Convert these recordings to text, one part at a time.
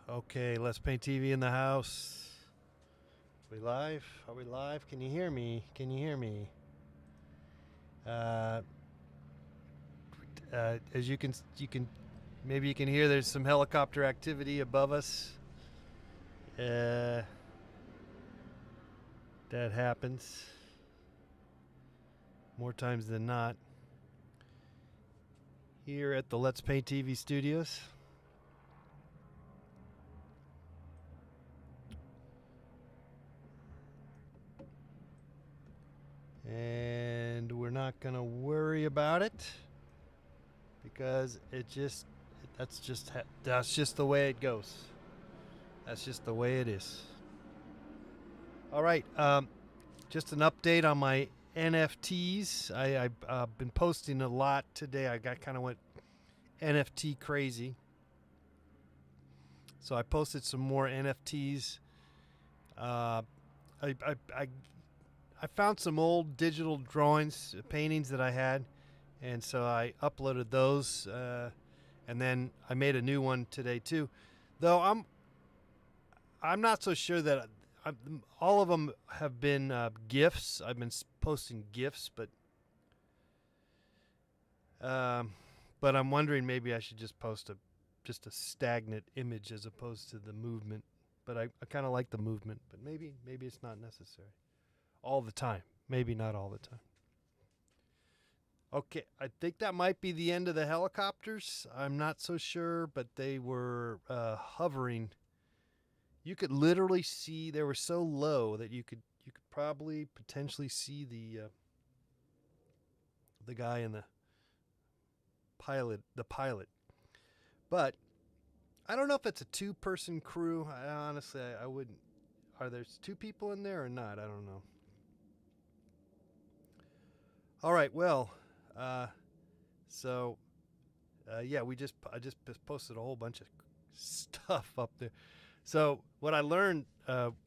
Okay, Let's Paint TV in the house. We live? Are we live? Can you hear me? Can you hear me? Uh, as you can, maybe you can hear. There's some helicopter activity above us. Uh, that happens more times than not here at the Let's Paint TV studios. And we're not gonna worry about it because that's just the way it goes. That's just the way it is. All right. Just an update on my NFTs. I've been posting a lot today. I got kind of went NFT crazy. So I posted some more NFTs. Uh, I found some old digital drawings, paintings that I had, and so I uploaded those. And then I made a new one today too. Though I'm not so sure that all of them have been GIFs. I've been posting GIFs, um, but I'm wondering maybe I should just post just a stagnant image as opposed to the movement. But I kind of like the movement, but maybe it's not necessary all the time. Maybe not all the time. Okay, I think that might be the end of the helicopters. I'm not so sure, but they were hovering. You could literally see they were so low that you could probably potentially see the guy in the pilot. But I don't know if it's a two-person crew. Honestly, I wouldn't. Are there two people in there or not? I don't know. All right. Well, uh, so yeah, I just posted a whole bunch of stuff up there. So what I learned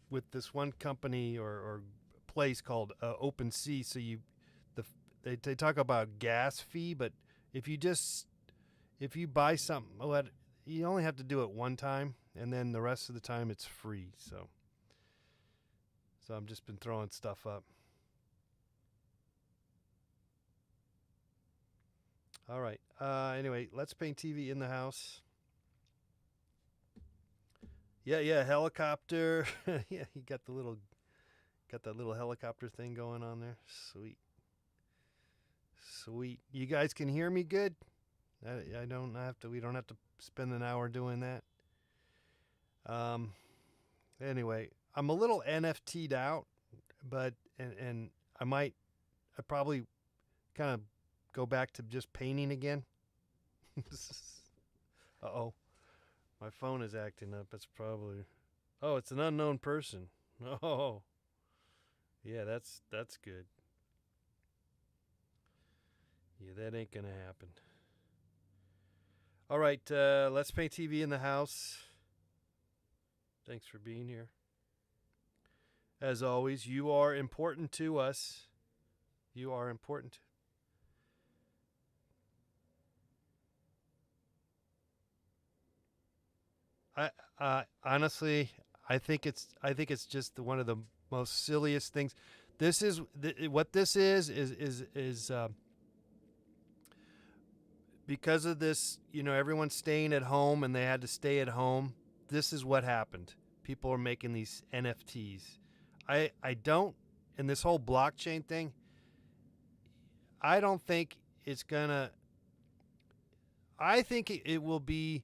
with this one company or place called OpenSea, so the they talk about gas fee, but if you just if you buy something, you only have to do it one time, and then the rest of the time it's free. So I've just been throwing stuff up. All right. Anyway, Let's Paint TV in the house. Yeah, helicopter. Yeah, you got that little helicopter thing going on there. Sweet. Sweet. You guys can hear me good? I don't have to we don't have to spend an hour doing that. Um anyway, I'm a little NFT'd out, but and I probably kind of go back to just painting again. Uh-oh. My phone is acting up. It's probably Oh, it's an unknown person. Oh. Yeah, that's good. Yeah, that ain't gonna happen. All right, Let's Paint TV in the house. Thanks for being here. As always, you are important to us. You are important. Honestly, I think it's just one of the most silliest things. This is what this is because of this. You know, everyone's staying at home and they had to stay at home. This is what happened. People are making these NFTs. I don't in this whole blockchain thing. I don't think it's gonna. I think it will be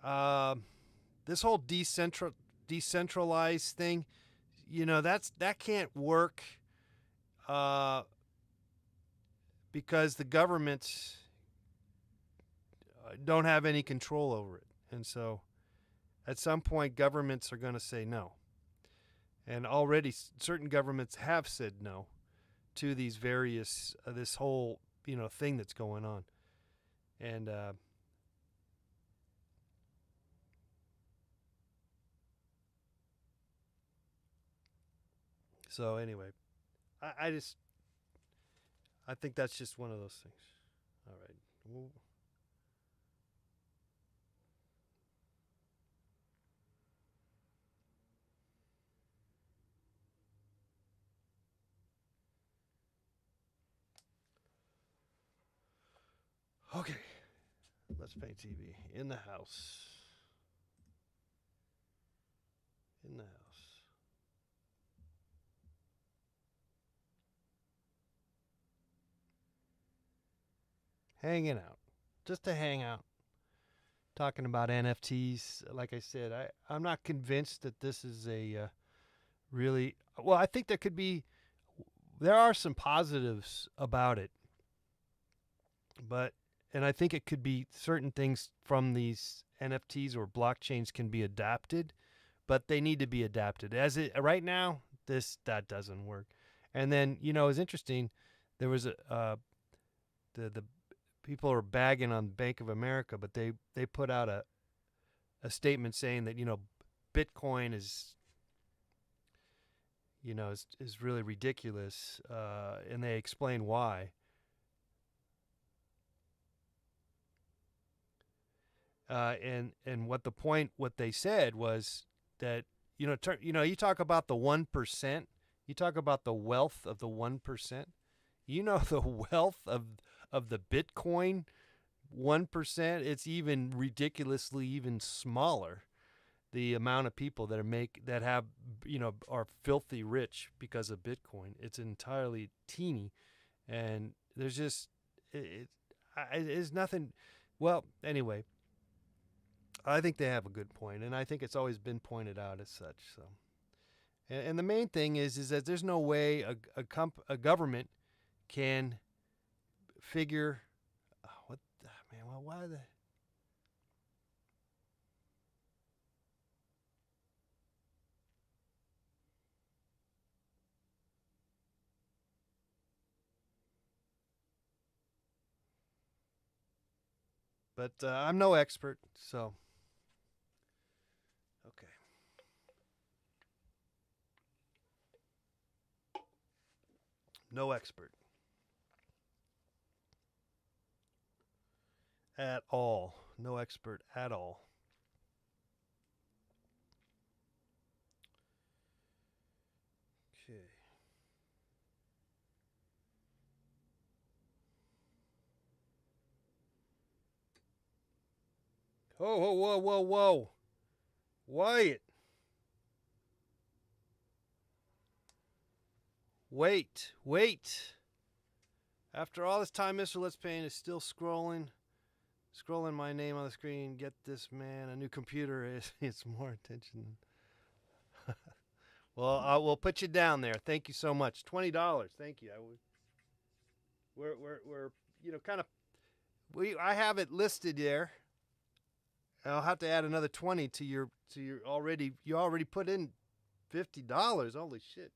um, this whole decentralized thing. You know, that can't work uh, because the governments don't have any control over it, and so at some point governments are going to say no. And already certain governments have said no to these various this whole thing that's going on, and so anyway, I just I think that's just one of those things. All right. Well, Okay, let's paint TV in the house. In the house. Hanging out. Just to hang out. Talking about NFTs. Like I said, I'm not convinced that this is a really. Well, I think there are some positives about it. And I think it could be certain things from these NFTs or blockchains can be adapted, but they need to be adapted. As it right now, that doesn't work. And then it's interesting. There was the people are bagging on Bank of America, but they put out a statement saying that Bitcoin is really ridiculous, and they explain why. And what they said was that you talk about the 1%, you talk about the wealth of the 1%. The wealth of the Bitcoin 1%. It's even ridiculously even smaller. The amount of people that have are filthy rich because of Bitcoin. It's entirely teeny, and there's just it's nothing. Well, anyway, I think they have a good point, and I think it's always been pointed out as such. So, and the main thing is that there's no way a government can figure what man. Well, why the. But I'm no expert, so okay. No expert at all. No expert at all. Okay. Oh, whoa, whoa, whoa, whoa. Wyatt. Wait. After all this time, Mr. Let's Paint is still scrolling my name on the screen. Get this man a new computer. It's more attention. Well, I will put you down there. Thank you so much. $20. Thank you. We're kind of I have it listed there. I'll have to add another 20 to your you already put in $50. Holy shit.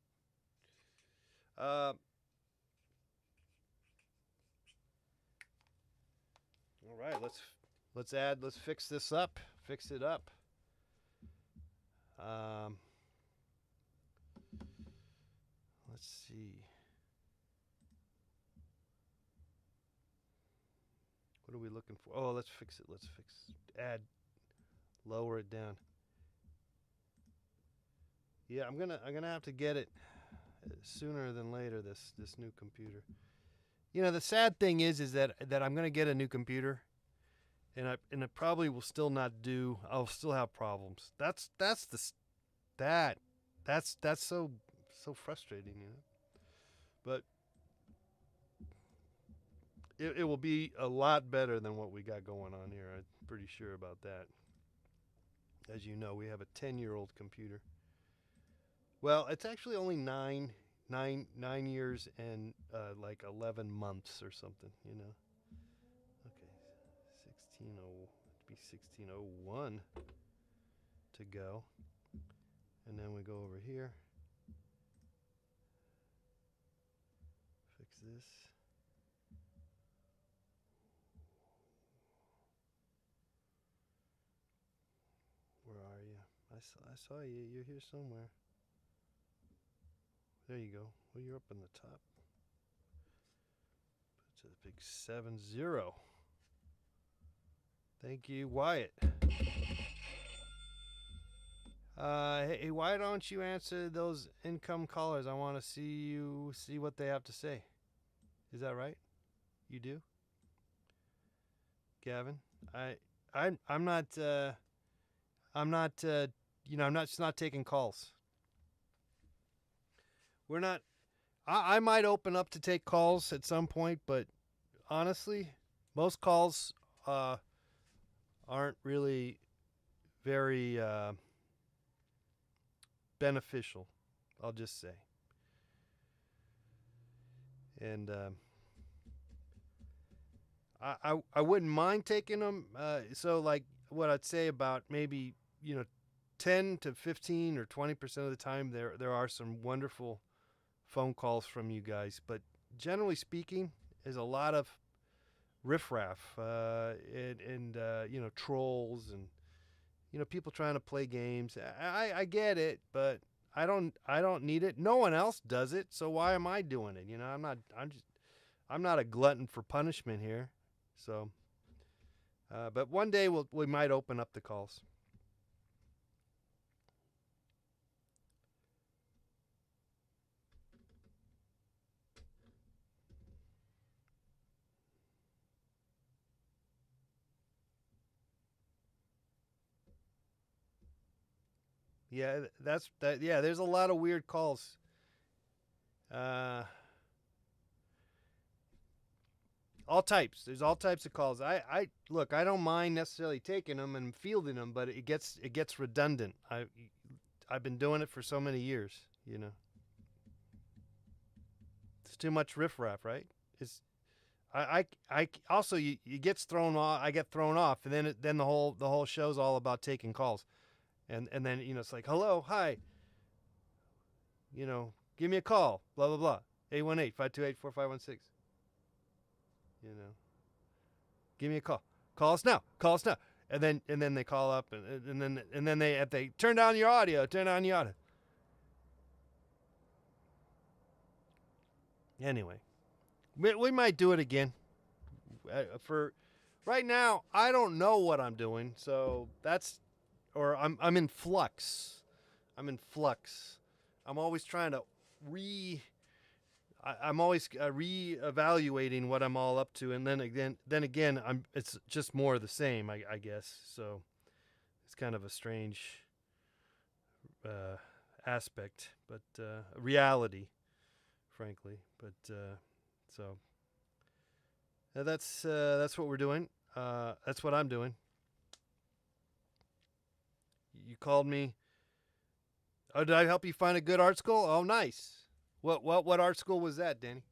All right, let's fix this up. Fix it up. Let's see. What are we looking for? Oh, let's fix it. Lower it down. Yeah, I'm gonna have to get it sooner than later. This new computer. The sad thing is that I'm gonna get a new computer, and it probably will still not do. I'll still have problems. That's so frustrating, But it will be a lot better than what we got going on here. I'm pretty sure about that. As you know, we have a 10-year-old computer. Well, it's actually only nine years and like 11 months or something. Okay, 1601 to go, and then we go over here. Fix this. Where are you? I saw you. You're here somewhere. There you go. Well, you're up in the top. Put to the big 7-0. Thank you, Wyatt. Hey, why don't you answer those income callers? I want to see what they have to say. Is that right? You do? Gavin. I'm not. I'm not. I'm not just not taking calls. We're not. I might open up to take calls at some point, but honestly, most calls aren't really very beneficial. I'll just say. And I wouldn't mind taking them. So like what I'd say about maybe 10 to 15 or 20% of the time there are some wonderful phone calls from you guys, but generally speaking, there's a lot of riffraff and trolls and people trying to play games. I get it, but I don't need it. No one else does it, so why am I doing it? I'm not a glutton for punishment here. So, but one day we might open up the calls. Yeah, that's that. Yeah, there's a lot of weird calls. Uh, all types. There's all types of calls. I look. I don't mind necessarily taking them and fielding them, but it gets redundant. I've been doing it for so many years. It's too much riffraff, right? It's I also you gets thrown off. I get thrown off, and then the whole show's all about taking calls, and then it's like hello, hi, give me a call, blah blah blah, 818-528-4516. Give me a call. Call us now. Call us now. And then they call up and then they turn down your audio. Turn down your audio. Anyway, we might do it again. For right now, I don't know what I'm doing, so I'm in flux. I'm in flux. I'm always trying to I'm always reevaluating what I'm all up to, and then again, it's just more of the same, I guess. So it's kind of a strange aspect, but reality, frankly. But so that's what we're doing. That's what I'm doing. You called me. Oh, did I help you find a good art school? Oh, nice. What art school was that, Danny?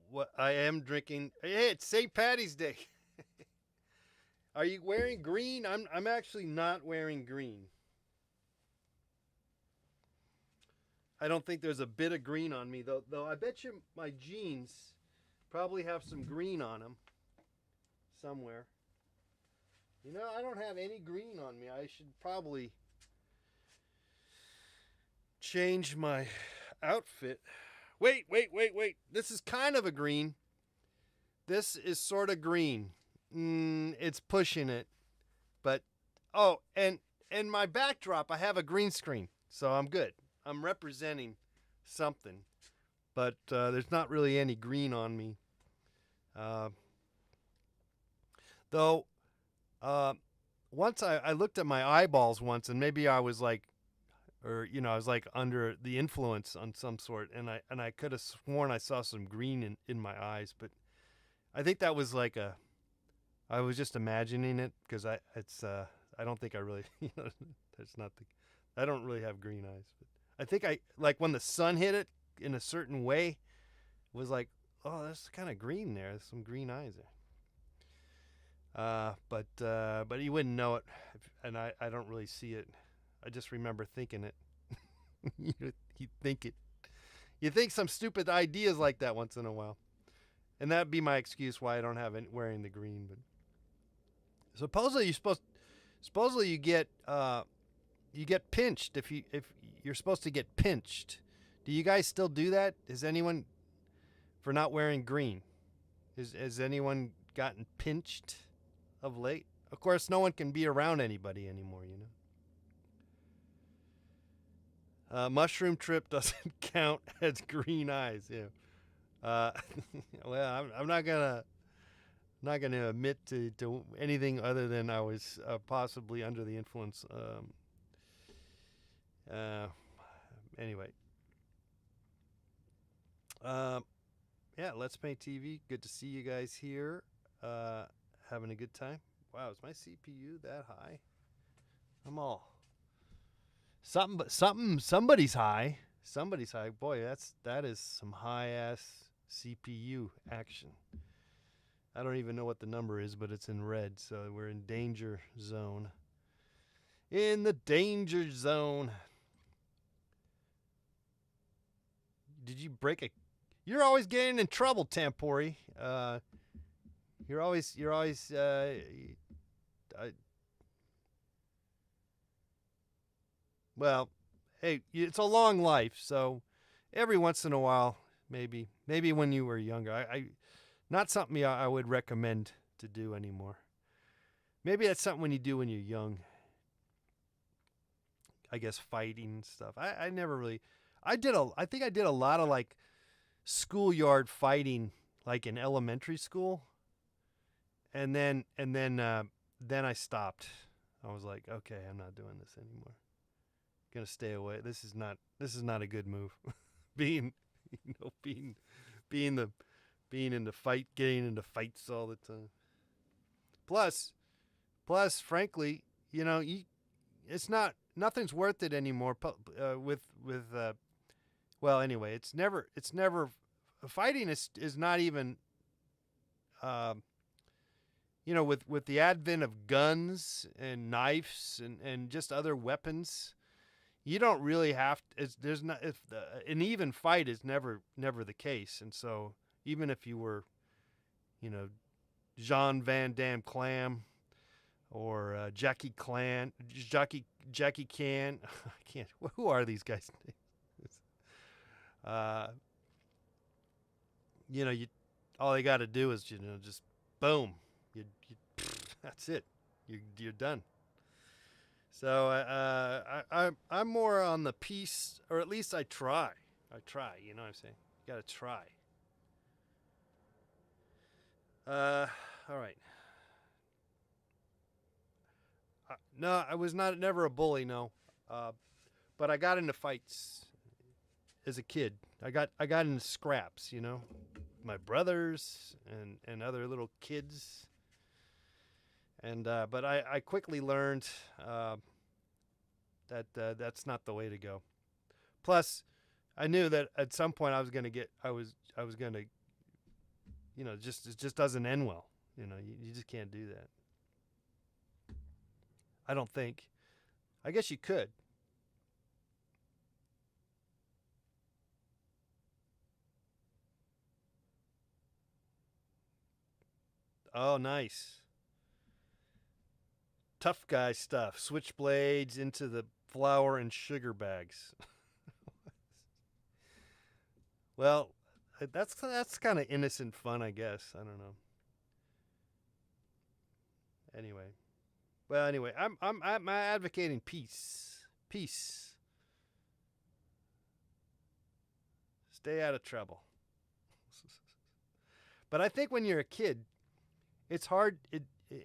What I am drinking. Hey, it's St. Patty's Day. Are you wearing green? I'm actually not wearing green. I don't think there's a bit of green on me though. I bet you my jeans probably have some green on them somewhere. I don't have any green on me. I should probably change my outfit. Wait. This is kind of a green. This is sort of green. It's pushing it. But and my backdrop, I have a green screen, so I'm good. I'm representing something, but there's not really any green on me. Though, once I looked at my eyeballs once, and maybe I was like, I was like under the influence on some sort, and I could have sworn I saw some green in my eyes, but I think that was like I was just imagining it because I don't think I really that's not I don't really have green eyes, but I think I like when the sun hit it in a certain way, it was like, oh, there's kind of green there. There's some green eyes there. But you wouldn't know it, and I don't really see it. I just remember thinking it. You think it. You think some stupid ideas like that once in a while, and that'd be my excuse why I don't have any wearing the green. But supposedly you get pinched if you're supposed to get pinched. Do you guys still do that? Is anyone for not wearing green? Has anyone gotten pinched of late? Of course, no one can be around anybody anymore, you know. Mushroom trip doesn't count as green eyes. Yeah. Uh, well, I'm not gonna admit to anything other than I was possibly under the influence. Uh, anyway. Um, yeah, Let's Paint TV. Good to see you guys here. Having a good time. Wow, is my CPU that high? I'm all somebody's high. Somebody's high. Boy, that is some high ass CPU action. I don't even know what the number is, but it's in red, so we're in danger zone. In the danger zone. Did you break a? You're always getting in trouble, Tampori. You're always. Well, hey, it's a long life, so every once in a while, maybe when you were younger, I not something I would recommend to do anymore. Maybe that's something when you do when you're young. I guess fighting and stuff. I never really. I think I did a lot of like schoolyard fighting, like in elementary school, and then I stopped. I was like, okay, I'm not doing this anymore. Gonna stay away. This is not a good move. being being in the fight, getting into fights all the time. Plus, frankly, it's nothing's worth it anymore. Well, anyway, it's never fighting is not even with the advent of guns and knives and just other weapons. You don't really have to, there's not an even fight is never the case, and so even if you were, Jean Van Damme Clam or Jackie Can, I can't. Who are these guys? You all they got to do is just boom, you that's it. You're done. So I'm more on the peace, or at least I try. You know what I'm saying? You got to try. All right. No, I was never a bully. No, but I got into fights as a kid. I got into scraps. My brothers and other little kids. And but I quickly learned that that's not the way to go. Plus, I knew that at some point I was gonna it just doesn't end well. You just can't do that. I don't think. I guess you could. Oh, nice. Tough guy stuff. Switchblades into the flour and sugar bags. Well, that's kind of innocent fun, I guess. I don't know. Anyway, I'm advocating peace. Peace. Stay out of trouble. But I think when you're a kid, it's hard.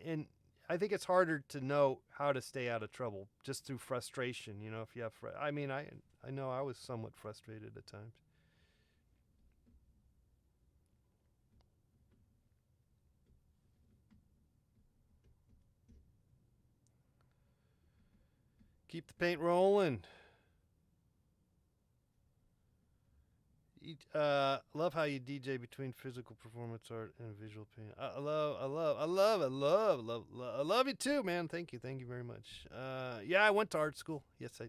And I think it's harder to know how to stay out of trouble just through frustration. If you have, I mean, I know I was somewhat frustrated at times. Keep the paint rolling. Love how you DJ between physical performance art and visual paint. I love you too, man. Thank you very much. Yeah, I went to art school. Yes,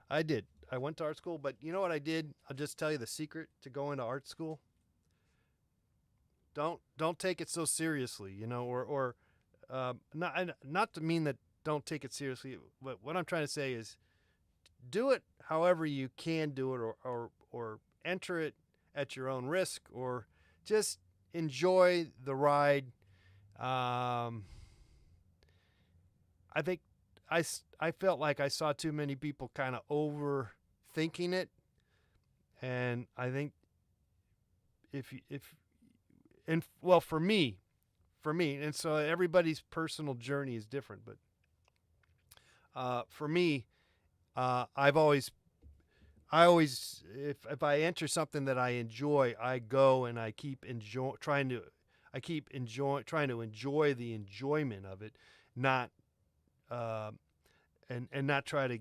I did. I went to art school, but you know what I did? I'll just tell you the secret to going to art school. Don't take it so seriously, or not to mean that don't take it seriously. But what I'm trying to say is, do it however you can do it, or enter it at your own risk, or just enjoy the ride. I think I felt like I saw too many people kind of overthinking it, and I think if and well for me, and so everybody's personal journey is different, but for me, I've always I always if I enter something that I enjoy, I go and I keep trying to enjoy the enjoyment of it, not uh, and not try to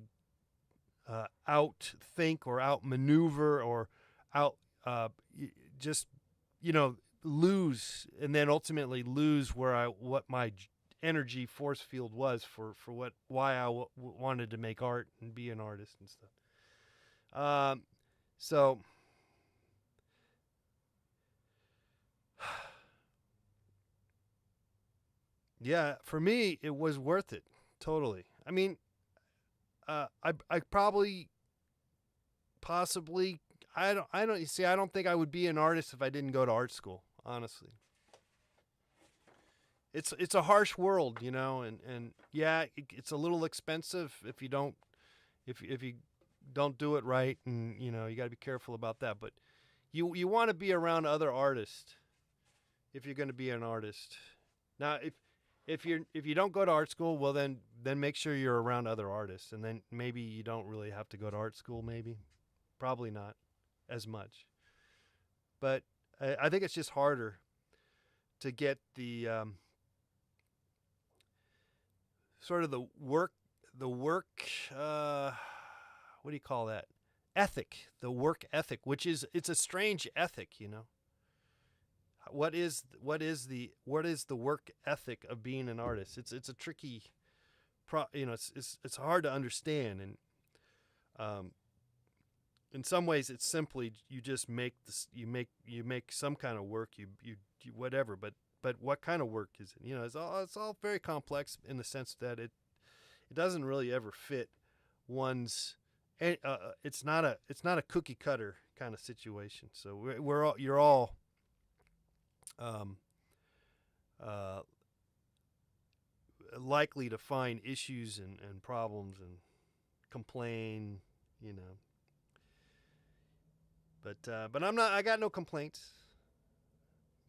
outthink or outmaneuver or out just lose, and then ultimately lose what my energy force field was for why I wanted to make art and be an artist and stuff. So yeah, for me it was worth it totally. I mean, I probably possibly I don't see I don't think I would be an artist if I didn't go to art school, honestly. It's a harsh world, and yeah, it's a little expensive if you don't do it right, and you got to be careful about that. But you want to be around other artists if you're going to be an artist. Now, if you don't go to art school, well then make sure you're around other artists, and then maybe you don't really have to go to art school. Maybe, probably not as much. But I think it's just harder to get the sort of the work what do you call that, ethic, the work ethic, which is it's a strange ethic. What is the work ethic of being an artist? It's a tricky it's hard to understand, and in some ways it's simply you just make this you make some kind of work, you whatever, but what kind of work is it? It's all very complex in the sense that it doesn't really ever fit one's it's not a cookie cutter kind of situation. So you're all um, uh, likely to find issues and problems and complain, you know. But I'm not. I got no complaints.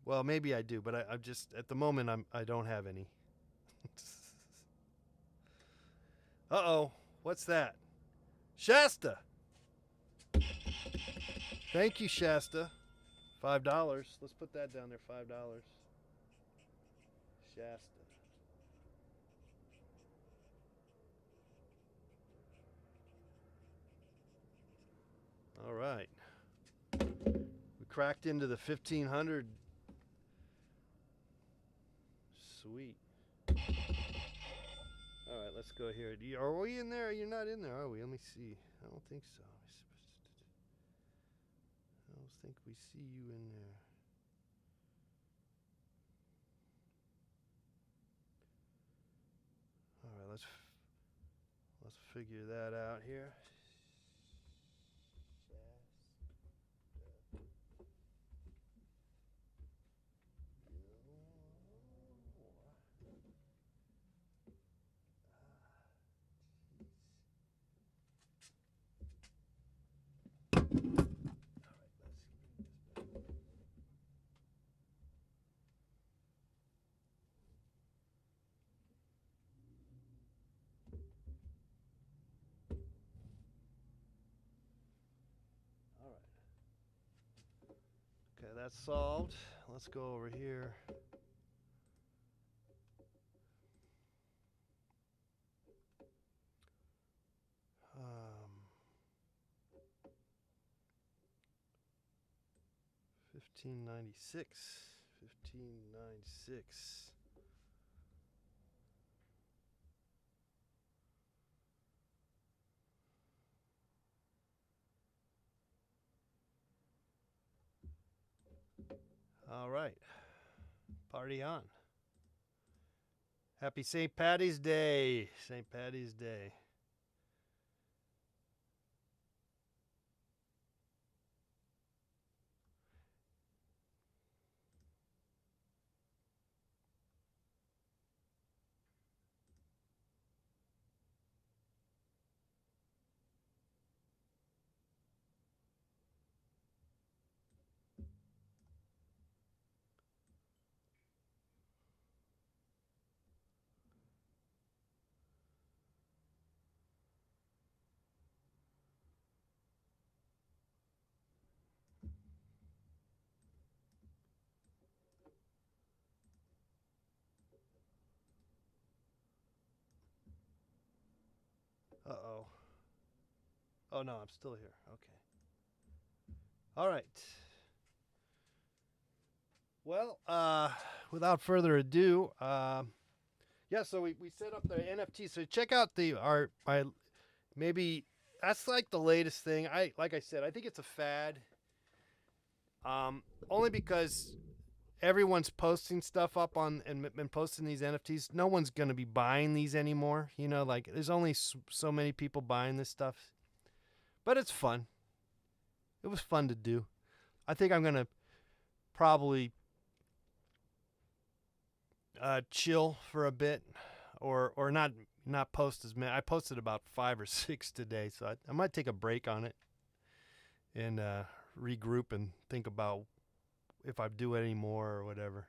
Well, maybe I do, but I'm just at the moment I don't have any. Uh-oh, what's that? Shasta. Thank you, Shasta. $5. Let's put that down there. $5. Shasta. All right. We cracked into the 1500. Sweet. All right, let's go here. Are we in there? You're not in there, are we? Let me see. I don't think so. I don't think we see you in there. All right, let's figure that out here. All right. Okay, that's solved. Let's go over here. Um, 1596. 1596. All right. Party on. Happy St. Patty's Day. St. Patty's Day. Oh no, I'm still here. Okay. All right. Well, without further ado, yeah. So we set up the NFT. So check out my maybe that's like the latest thing. Like I said, I think it's a fad. Only because everyone's posting stuff up on and posting these NFTs. No one's gonna be buying these anymore. You know, like there's only so many people buying this stuff. But it's fun. It was fun to do. I think I'm gonna probably chill for a bit, or not post as many. I posted about 5 or 6 today, so I might take a break on it and regroup and think about if I do it anymore or whatever.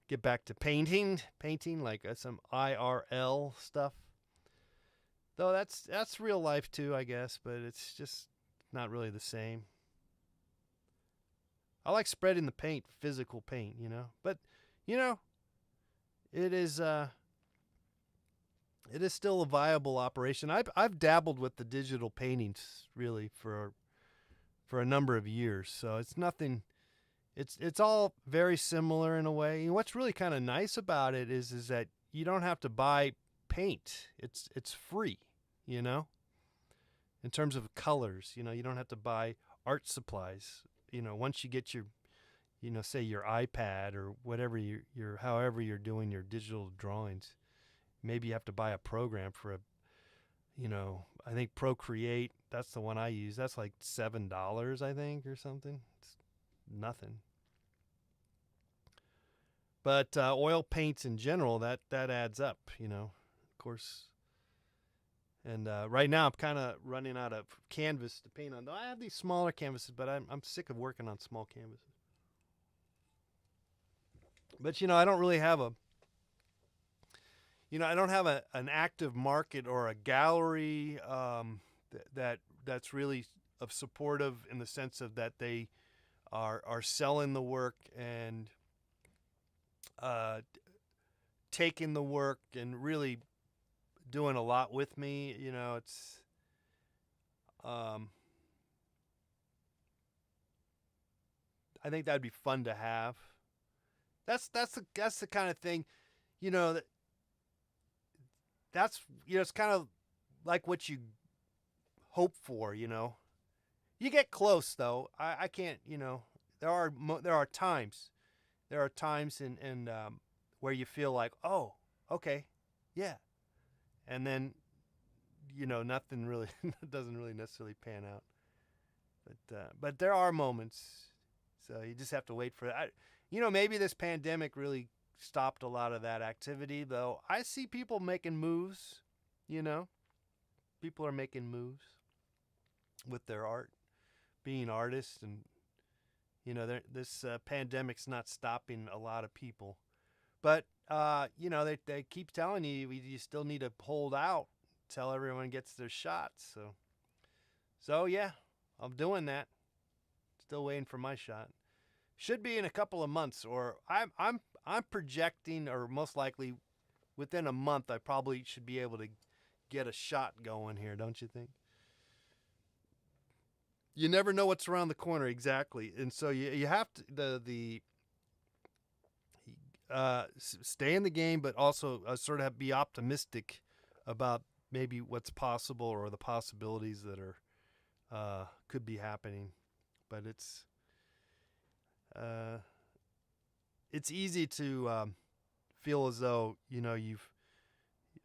Get back to painting like some IRL stuff. Though that's real life too, I guess, but it's just not really the same. I like spreading the paint, physical paint, you know. But you know, it is still a viable operation. I've dabbled with the digital paintings really for a number of years, so it's nothing. It's all very similar in a way. And what's really kind of nice about it is that you don't have to buy paint. It's free, you know. In terms of colors, you know, you don't have to buy art supplies. You know, once you get your, you know, say your iPad or whatever your however you're doing your digital drawings, maybe you have to buy a program for a, you know, I think Procreate. That's the one I use. That's like $7, I think, or something. It's nothing. But oil paints in general, that adds up, you know, of course. And right now, I'm kind of running out of canvas to paint on. Though I have these smaller canvases, but I'm sick of working on small canvases. But you know, I don't really have a, you know, I don't have an active market or a gallery that's really of supportive in the sense of that they are selling the work and uh, taking the work and really doing a lot with me. You know, it's I think that'd be fun to have. That's the kind of thing, you know. That's, you know, it's kind of like what you hope for. You know, you get close though. I can't. You know, there are times in where you feel like, oh, okay, yeah, and then you know nothing really doesn't really necessarily pan out. But there are moments, so you just have to wait for it. You know, maybe this pandemic really stopped a lot of that activity, though. I see people making moves. You know, people are making moves with their art, being artists, and you know, this pandemic's not stopping a lot of people. But you know, they keep telling you still need to hold out till everyone gets their shots. So yeah, I'm doing that. Still waiting for my shot. Should be in a couple of months, or I'm projecting, or most likely within a month, I probably should be able to get a shot going here. Don't you think? You never know what's around the corner exactly, and so you have to stay in the game, but also sort of be optimistic about maybe what's possible or the possibilities that are could be happening. But uh, it's easy to feel as though you know you've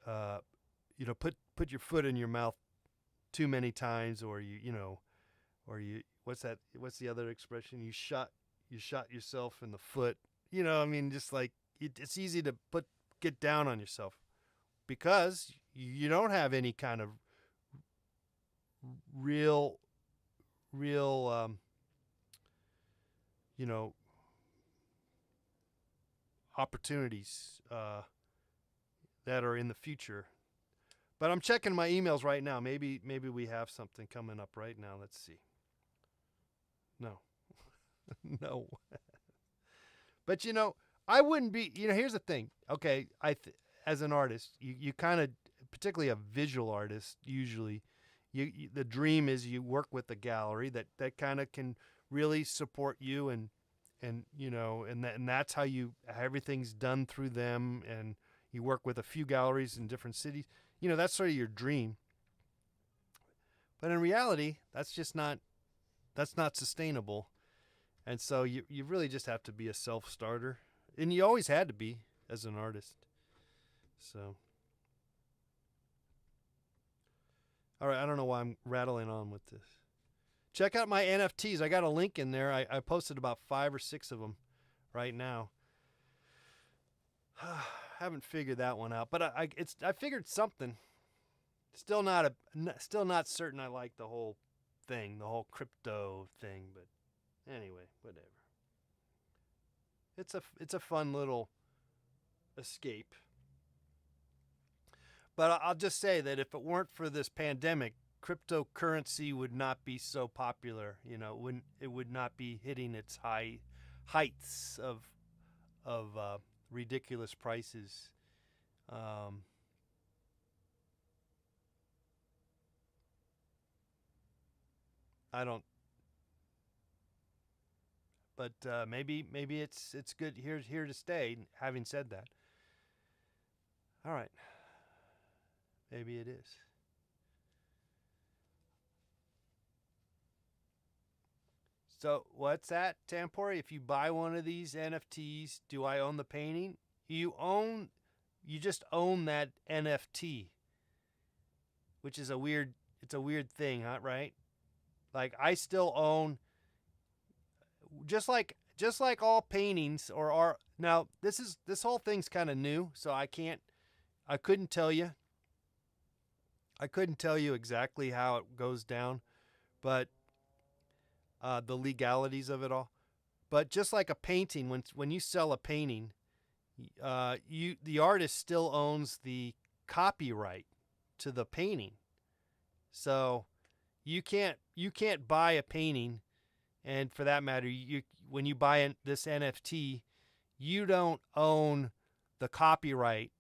you know put your foot in your mouth too many times, or you know, or you what's the other expression? You shot yourself in the foot. You know, I mean, just like it's easy to get down on yourself because you don't have any kind of real you know, opportunities that are in the future. But I'm checking my emails right now. Maybe we have something coming up right now. Let's see. No. No. But you know, I wouldn't be, you know, here's the thing. Okay, as an artist, you kind of, particularly a visual artist usually, the dream is you work with a gallery that kind of can really support you, and and that's how everything's done through them, and you work with a few galleries in different cities. That's sort of your dream. But in reality, that's not sustainable. And so you really just have to be a self-starter. And you always had to be as an artist. So, all right, I don't know why I'm rattling on with this. Check out my NFTs. I got a link in there. I posted about 5 or 6 of them right now. Haven't figured that one out, but I figured something. Still not certain I like the whole thing, the whole crypto thing, but anyway, whatever. It's a fun little escape. But I'll just say that if it weren't for this pandemic, cryptocurrency would not be so popular. It would not be hitting its heights of ridiculous prices. I don't. But maybe it's good here to stay. Having said that, all right, maybe it is. So what's that, Tampori? If you buy one of these NFTs, do I own the painting? You just own that NFT, which is it's a weird thing, huh? Right? Like I still own, just like all paintings or art. Now this whole thing's kind of new, so I couldn't tell you. I couldn't tell you exactly how it goes down, but the legalities of it all. But just like a painting, when you sell a painting, the artist still owns the copyright to the painting. So you can't buy a painting, and for that matter, when you buy this NFT, you don't own the copyright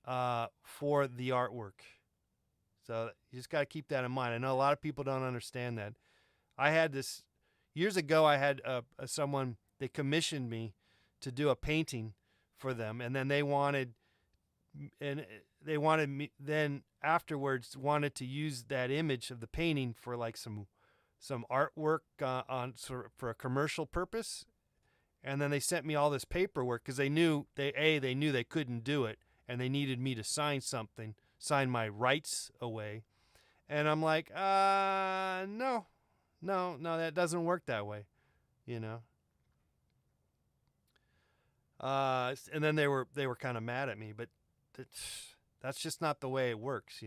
for the artwork. So you just got to keep that in mind. I know a lot of people don't understand that. I had this years ago. I had someone, they commissioned me to do a painting for them, and then they wanted me then afterwards wanted to use that image of the painting for like some artwork for a commercial purpose. And then they sent me all this paperwork because they knew they couldn't do it, and they needed me to sign my rights away. And I'm like, no, that doesn't work that way, And then they were kind of mad at me, but that's just not the way it works,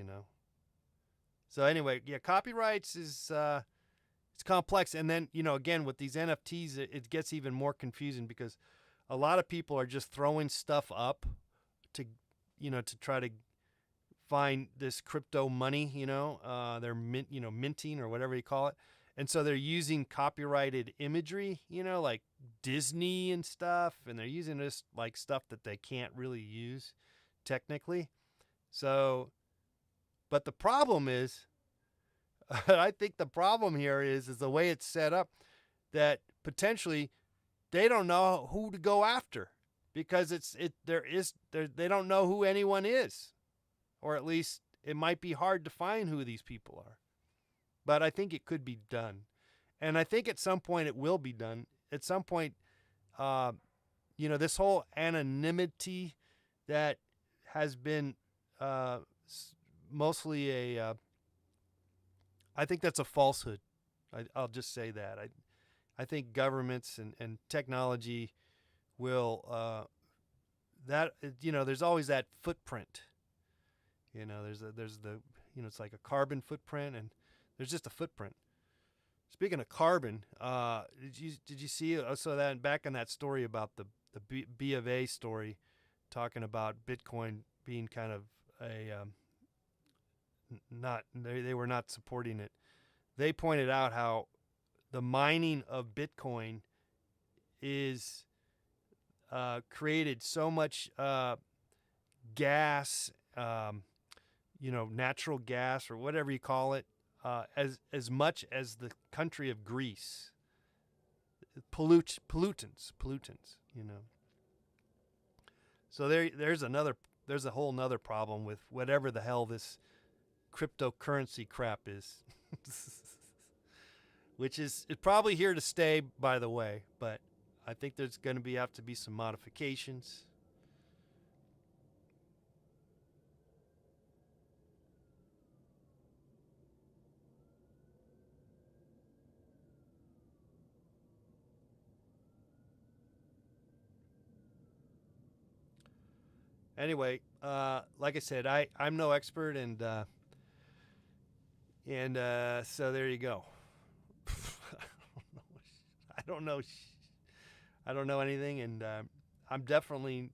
So anyway, yeah, copyrights is it's complex. And then, again, with these NFTs, it gets even more confusing because a lot of people are just throwing stuff up to try to find this crypto money, they're minting or whatever you call it. And so they're using copyrighted imagery, like Disney and stuff, and they're using this like stuff that they can't really use technically. So, but the problem is, I think the problem here is the way it's set up, that potentially they don't know who to go after because they don't know who anyone is, or at least it might be hard to find who these people are. But I think it could be done, and I think at some point it will be done. At some point, this whole anonymity that has been mostly I think that's a falsehood. I'll just say that. I think governments and technology will there's always that footprint. There's it's like a carbon footprint, and there's just a footprint. Speaking of carbon, did you see? So that back in that story about the B of A story, talking about Bitcoin being kind of they were not supporting it. They pointed out how the mining of Bitcoin is created so much gas, natural gas or whatever you call it, as much as the country of Greece. Pollutants. You know. So there's a whole nother problem with whatever the hell this cryptocurrency crap is, which is it's probably here to stay, by the way. But I think there's going to have to be some modifications. Anyway, like I said, I'm no expert, and so there you go. I don't know. I don't know anything, and I'm definitely.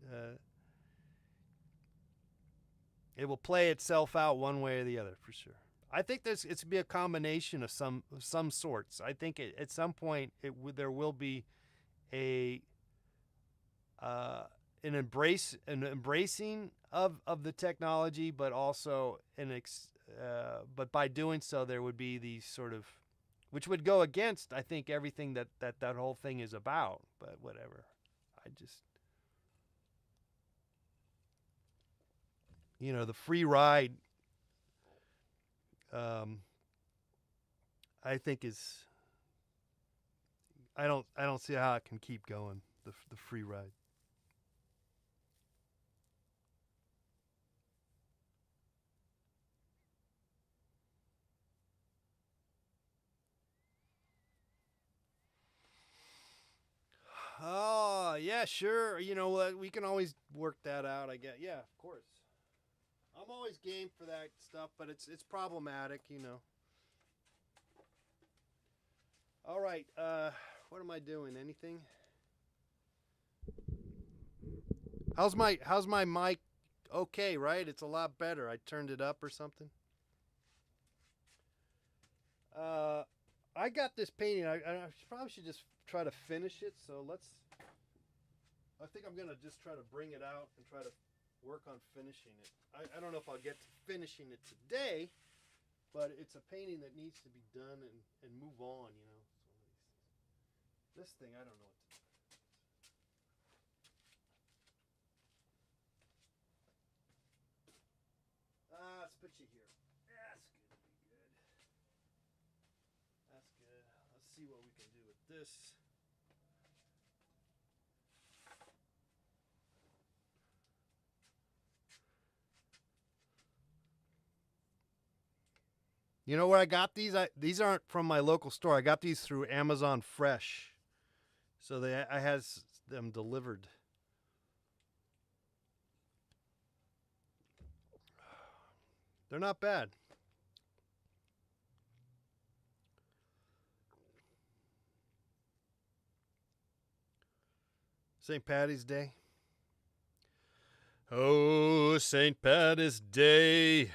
It will play itself out one way or the other for sure. I think it's to be a combination of some sorts. I think at some point there will be a an embracing of the technology, but also but by doing so there would be these sort of, which would go against, I think, everything that whole thing is about. But whatever, I just, the free ride, I think is, I don't see how it can keep going, the free ride. Oh, yeah, sure. You know what? We can always work that out, I guess. Yeah, of course. I'm always game for that stuff, but it's problematic, All right. What am I doing? Anything? How's my mic? Okay, right? It's a lot better. I turned it up or something. I got this painting. I probably should just try to finish it. So I think I'm gonna just try to bring it out and try to work on finishing it. I don't know if I'll get to finishing it today, but it's a painting that needs to be done and move on. So this thing, I don't know what to do. Let's put you here. That's good. That's good. Let's see what we can do with this. You know where I got these? These aren't from my local store. I got these through Amazon Fresh. So I has them delivered. They're not bad. St. Patty's Day. Oh, St. Patty's Day.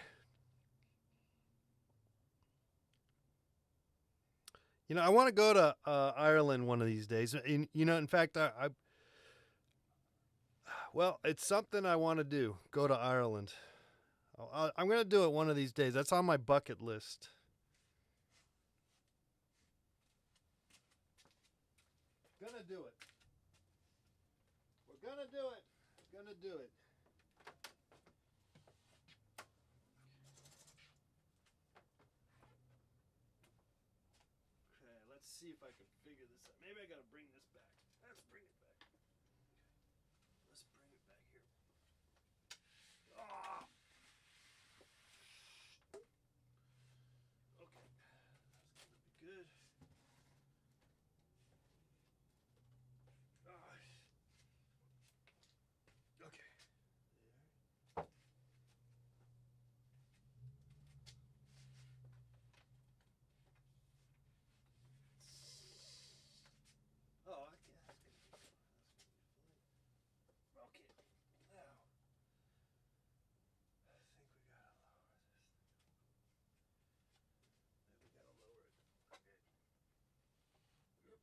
I want to go to Ireland one of these days. In fact, well, it's something I want to do. Go to Ireland. I'm going to do it one of these days. That's on my bucket list. Gonna do it. We're gonna do it. Gonna do it. Okay, let's see if I can figure this out. Maybe I gotta bring this back. Let's bring it back. Okay. Let's bring it back here. Ah! Okay. That's gonna be good. Ah. Okay. Oh, okay. That's gonna be fun. Okay. Now, I think we gotta lower this. We gotta lower it. Okay. Yep.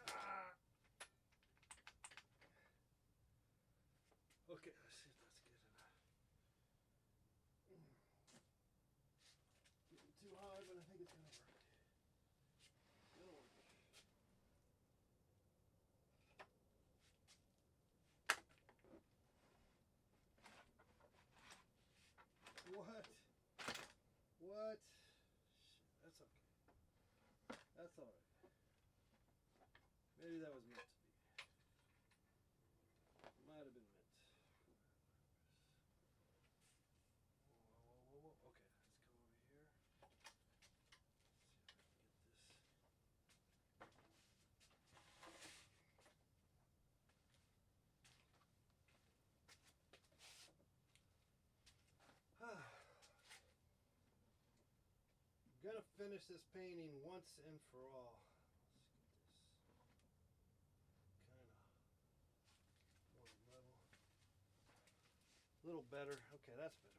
Ah. Okay, let's see if that's good enough. That's all right. Maybe that was meant to be. Might have been meant. Whoa. Okay, let's go over here. I'm gonna finish this painting once and for all. Let's get this kind of one level. A little better. Okay, that's better.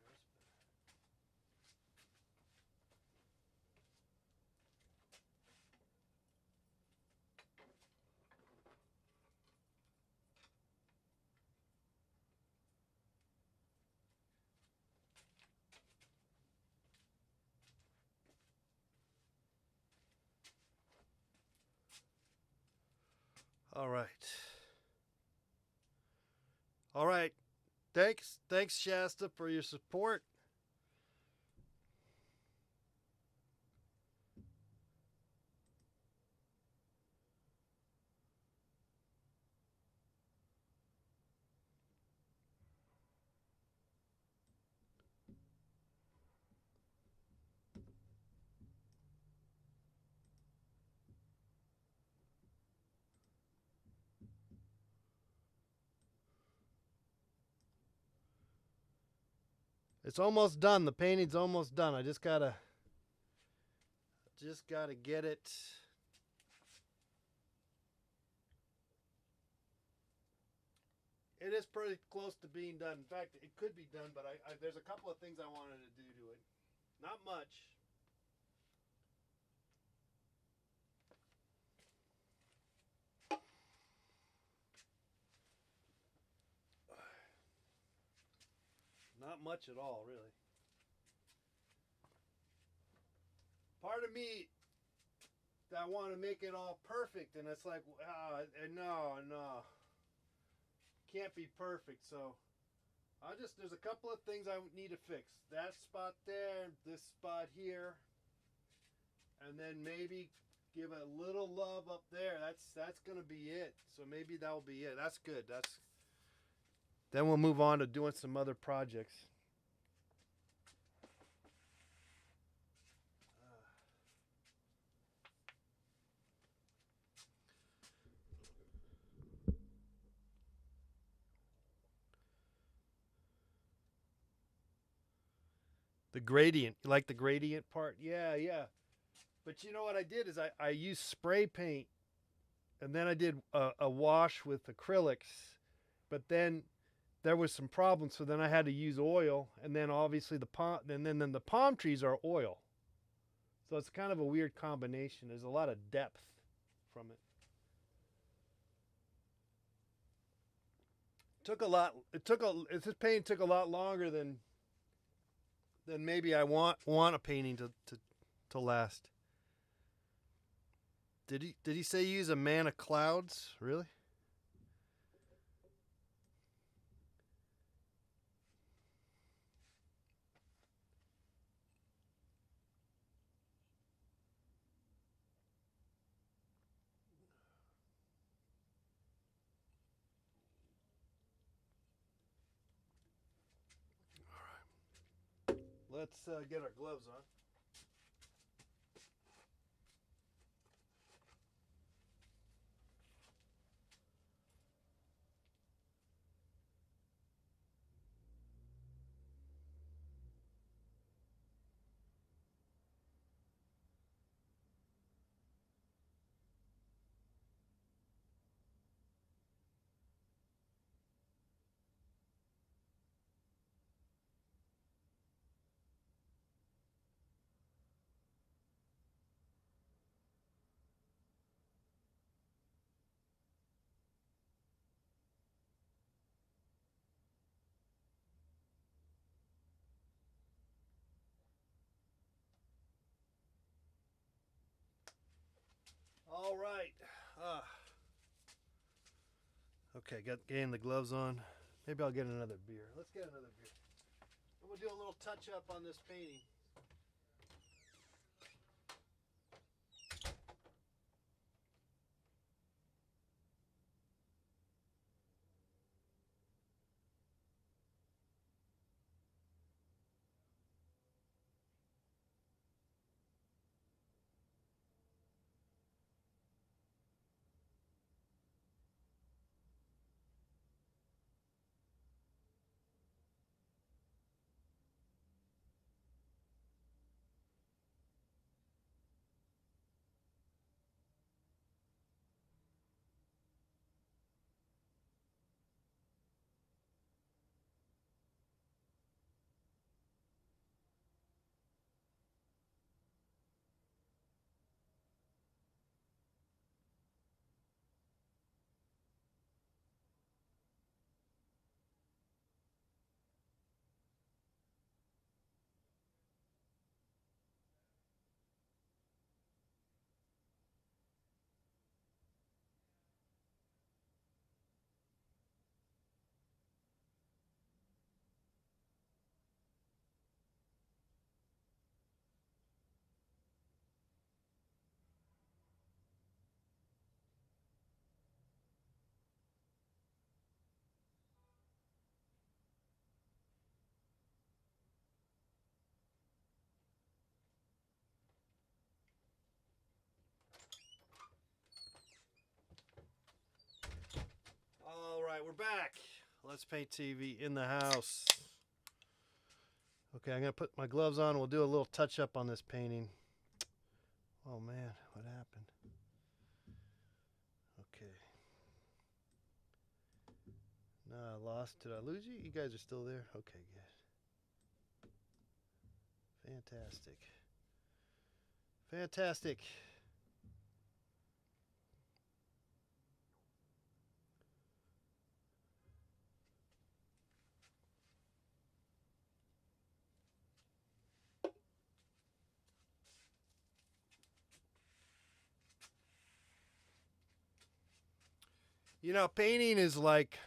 All right. All right. Thanks, Shasta, for your support. It's almost done. The painting's almost done. I just gotta get it. It is pretty close to being done. In fact, it could be done, but there's a couple of things I wanted to do to it. Not much. Not much at all, really. Part of me, I want to make it all perfect, and it's like, no. Can't be perfect, so there's a couple of things I need to fix. That spot there, this spot here, and then maybe give a little love up there. That's gonna be it. So maybe that'll be it. That's good. Then we'll move on to doing some other projects. The gradient. You like the gradient part? Yeah. But you know what I did is I used spray paint, and then I did a wash with acrylics, but then there was some problems, so then I had to use oil, and then obviously the palm trees are oil, so it's kind of a weird combination. There's a lot of depth from it. This painting took a lot longer than maybe I want a painting to last. Did he say use a man of clouds? Really? Let's get our gloves on. All right. Okay, getting the gloves on. Maybe I'll get another beer. Let's get another beer. And we'll do a little touch up on this painting. right, we're back. Let's Paint TV in the house. Okay, I'm going to put my gloves on. We'll do a little touch up on this painting. Oh man, what happened? Okay. No, I lost. Did I lose you? You guys are still there? Okay, good. Fantastic. Fantastic. You know, painting is like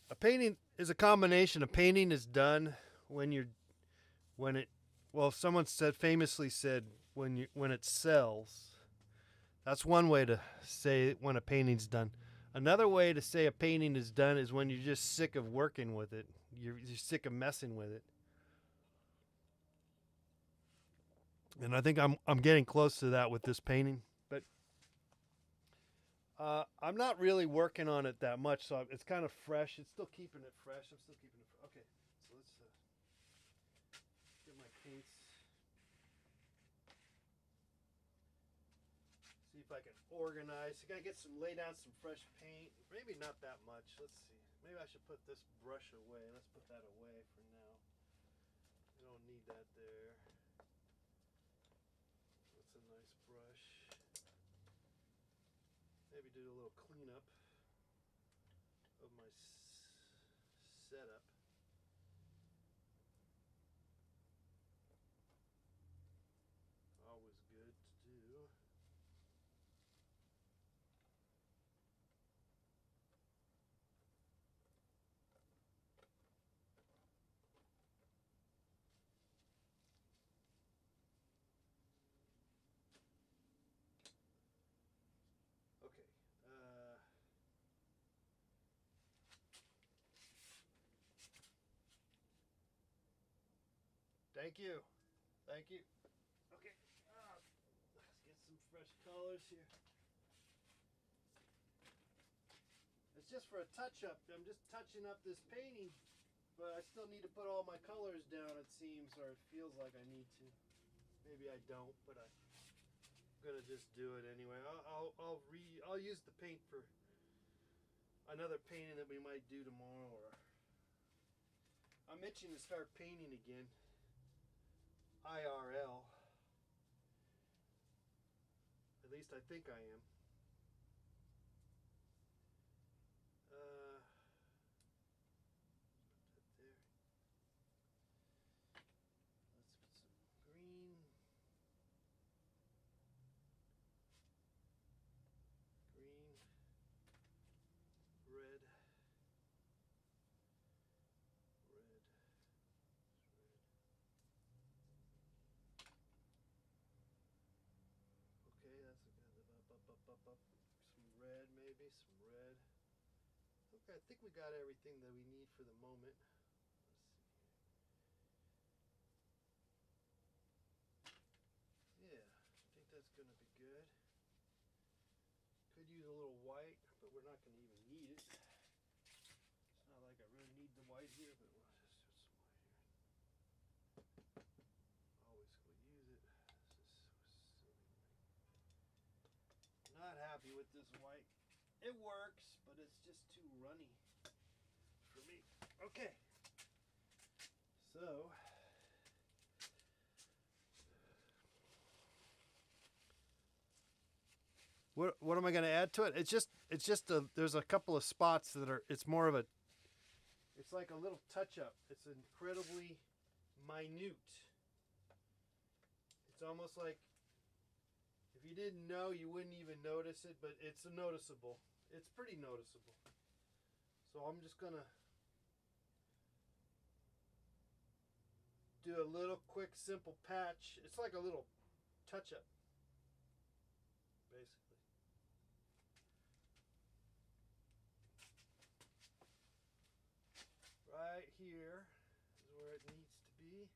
a painting is a combination. A painting is done when it well, someone said famously said when it sells. That's one way to say when a painting's done. Another way to say a painting is done is when you're just sick of working with it. You're sick of messing with it. And I think I'm getting close to that with this painting. But I'm not really working on it that much, so it's kind of fresh. It's still keeping it fresh. I'm still keeping it fresh. Okay, so let's get my paints. See if I can organize. I gotta lay down some fresh paint. Maybe not that much. Let's see. Maybe I should put this brush away. Let's put that away for now. We don't need that there. That's a nice brush. Maybe do a little cleanup of my setup. Always good to do. Okay. Thank you. Thank you. Okay. Let's get some fresh colors here. It's just for a touch-up. I'm just touching up this painting, but I still need to put all my colors down, it seems, or it feels like I need to. Maybe I don't, but I'm gonna just do it anyway. I'll use the paint for another painting that we might do tomorrow. Or I'm itching to start painting again. IRL. At least I think I am. Put that there. Let's put some green. Green. Red. Red. Okay, that's a good. Up. Some red, maybe some red. Okay, I think we got everything that we need for the moment. Let's see. Yeah, I think that's gonna be good. Could use a little white, but we're not gonna even need it. It's not like I really need the white here, but we'll just put some white here. Always go use it. This is so silly. Not happy with this white. It works, but it's just too runny for me. Okay. So what am I going to add to it? It's just there's a couple of spots that are. It's more of a. It's like a little touch up. It's incredibly minute. It's almost like if you didn't know, you wouldn't even notice it, but it's noticeable. It's pretty noticeable. So I'm just gonna do a little quick simple patch. It's like a little touch up, basically. Right here is where it needs to be.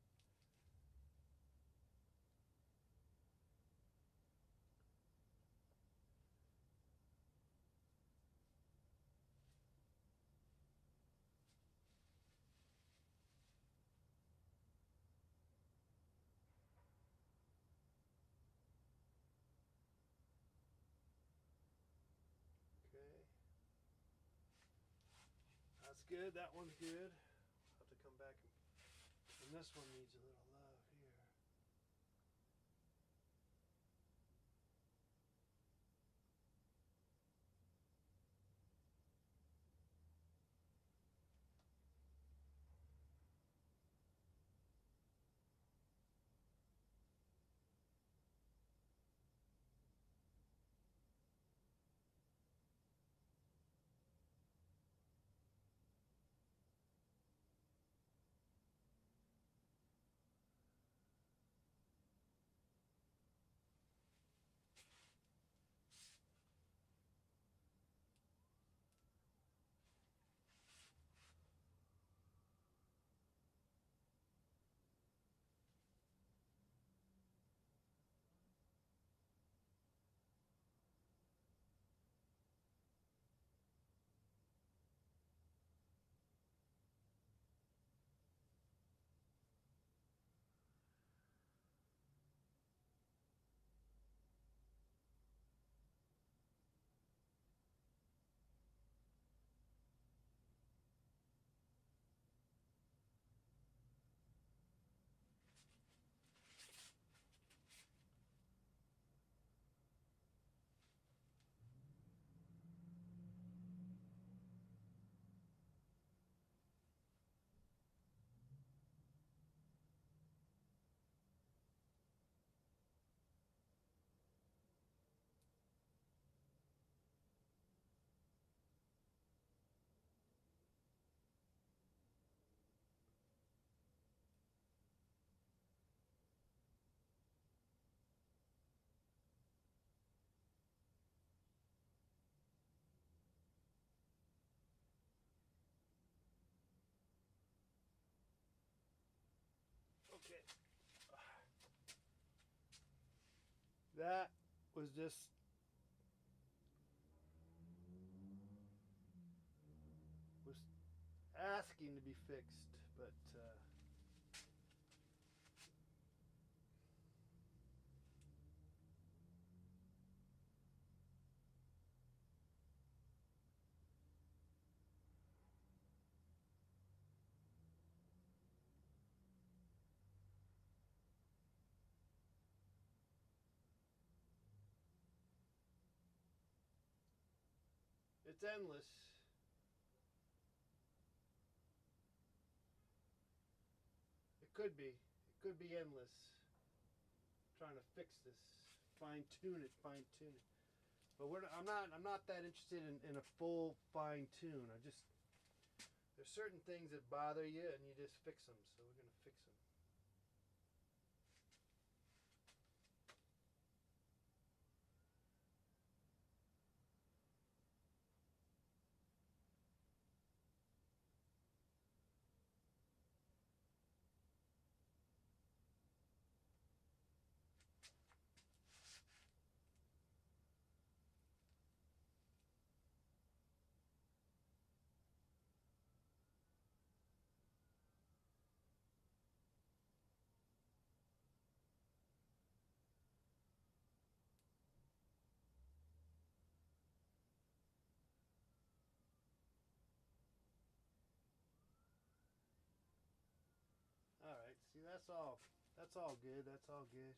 good. That one's good. I'll have to come back and this one needs a little love here. Okay. That was just was asking to be fixed, but it's endless. It could be. It could be endless. Trying to fix this, fine tune it. But I'm not that interested in a full fine tune. There's certain things that bother you, and you just fix them. So we're gonna fix them. All right. See, that's all. That's all good. That's all good.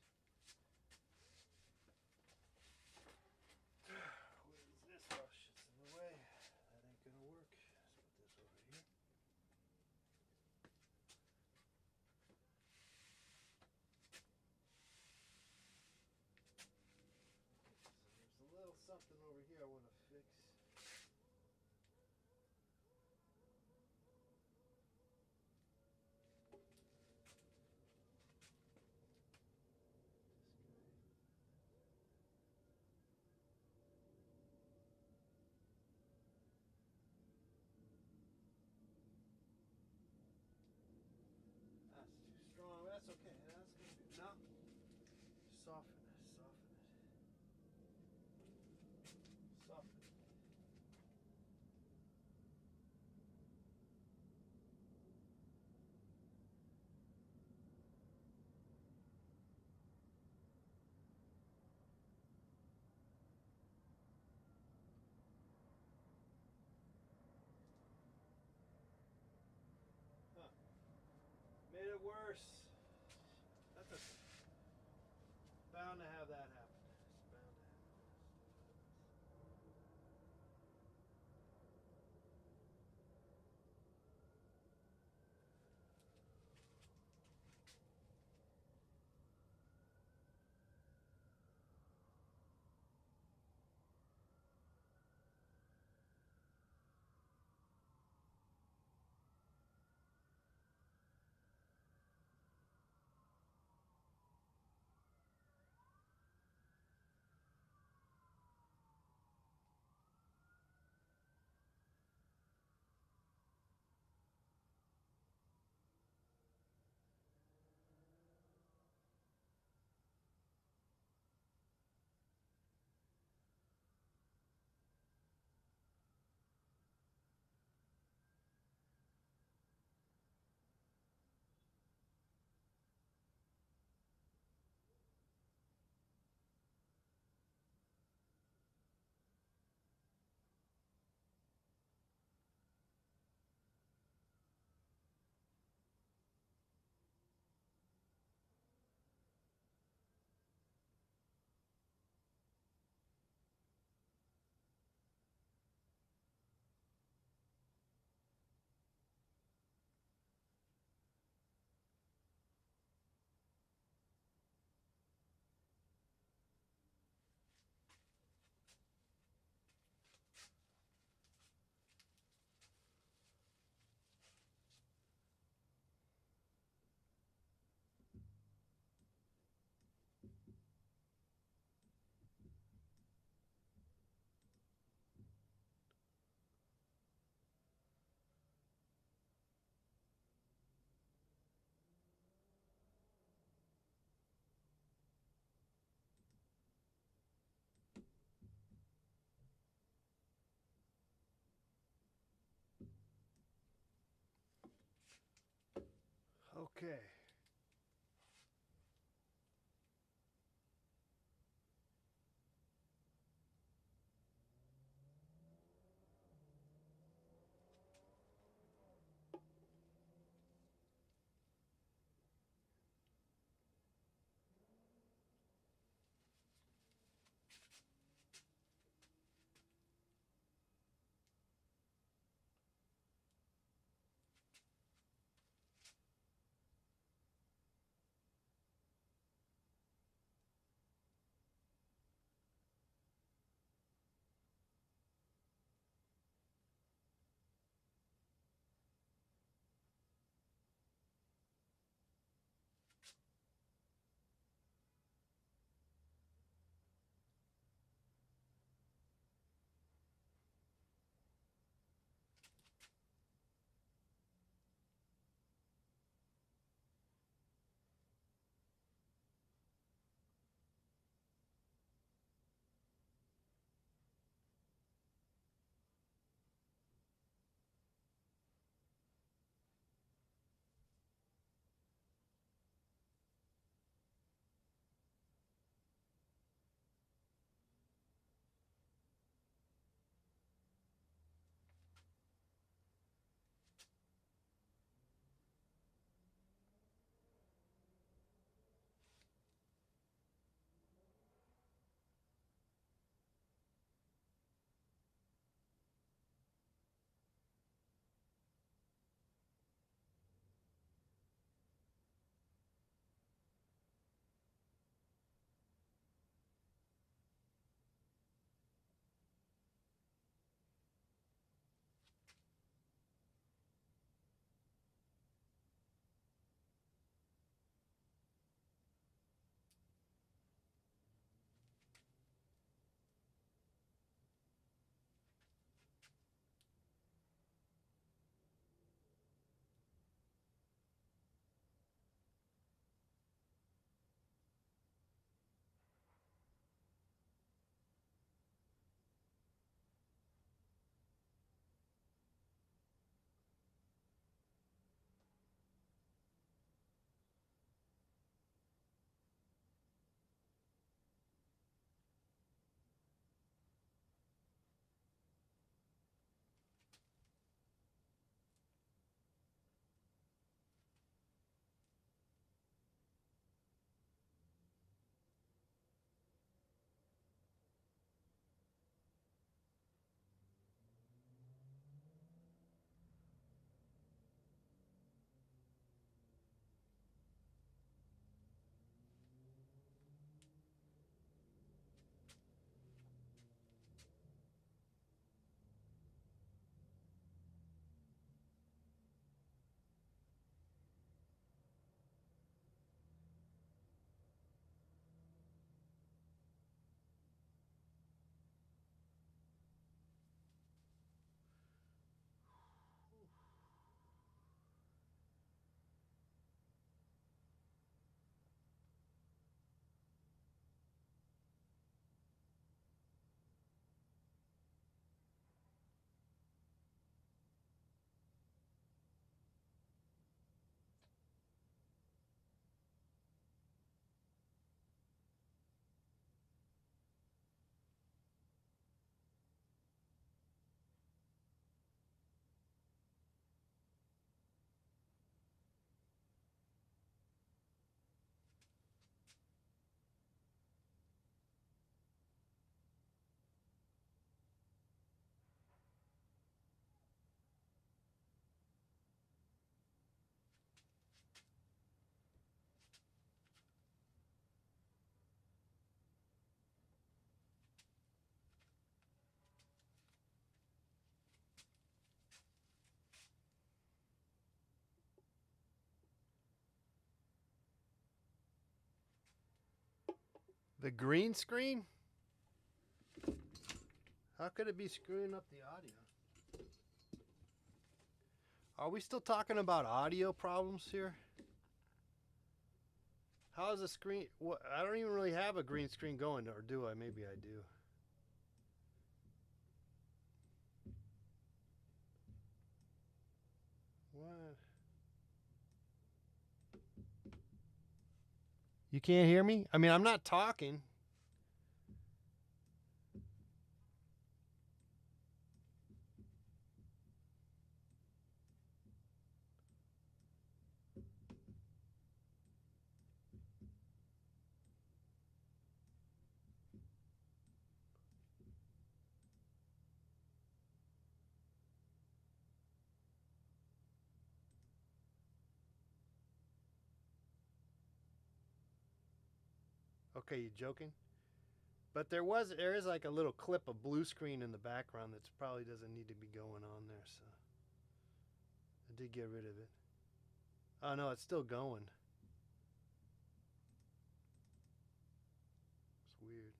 What is this? Oh, shit's in the way. That ain't gonna work. Let's put this over here. So there's a little something over here I want to fix. That's too strong. That's okay. That's gonna be no. Soften it. Soften it. Soften it. get worse. That's okay. Bound to have that happen. It's bound to happen. Okay. The green screen? How could it be screwing up the audio? Are we still talking about audio problems here? How is the screen? What? I don't even really have a green screen going, or do I? Maybe I do. What? You can't hear me? I mean, I'm not talking. Okay, you joking? But there is like a little clip of blue screen in the background that probably doesn't need to be going on there, so I did get rid of it. Oh no, it's still going. It's weird.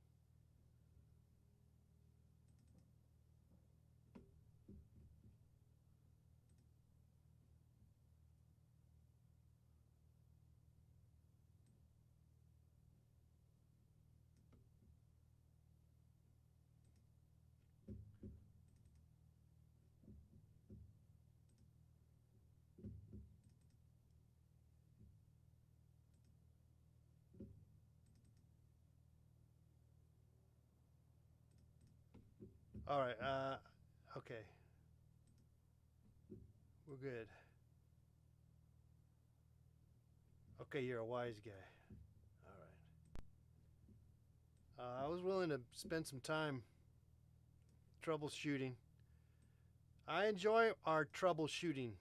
All right, okay. We're good. Okay, you're a wise guy. All right. I was willing to spend some time troubleshooting. I enjoy our troubleshooting.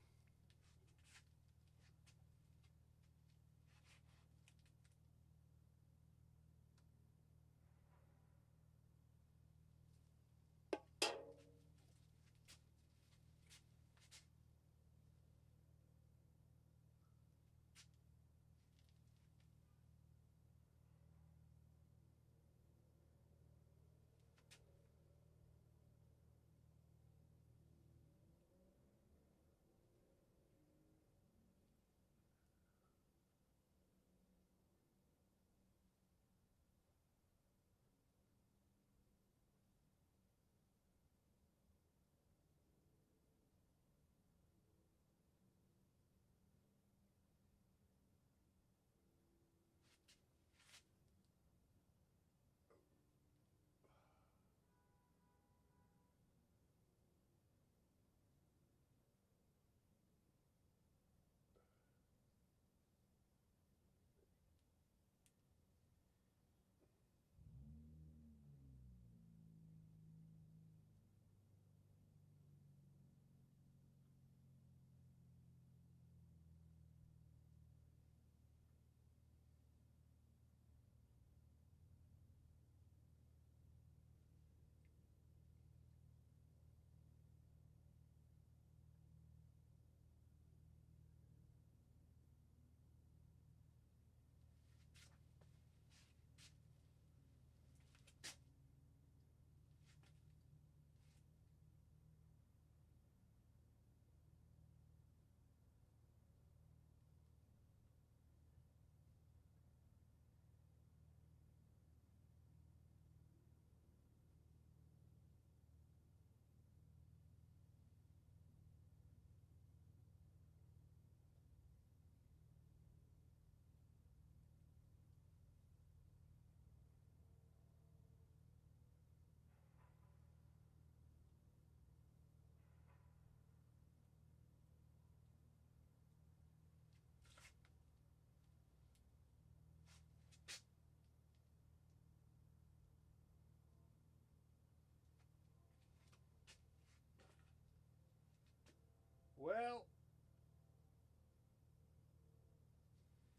Well,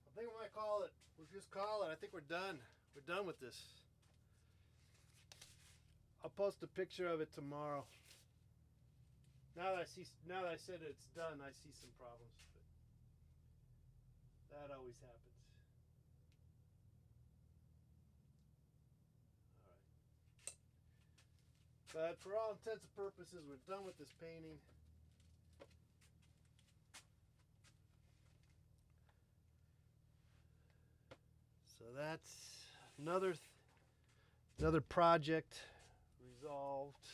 I think we might call it. We'll just call it. I think we're done. We're done with this. I'll post a picture of it tomorrow. Now that I said it's done, I see some problems. But that always happens. But for all intents and purposes, we're done with this painting. So that's another project resolved.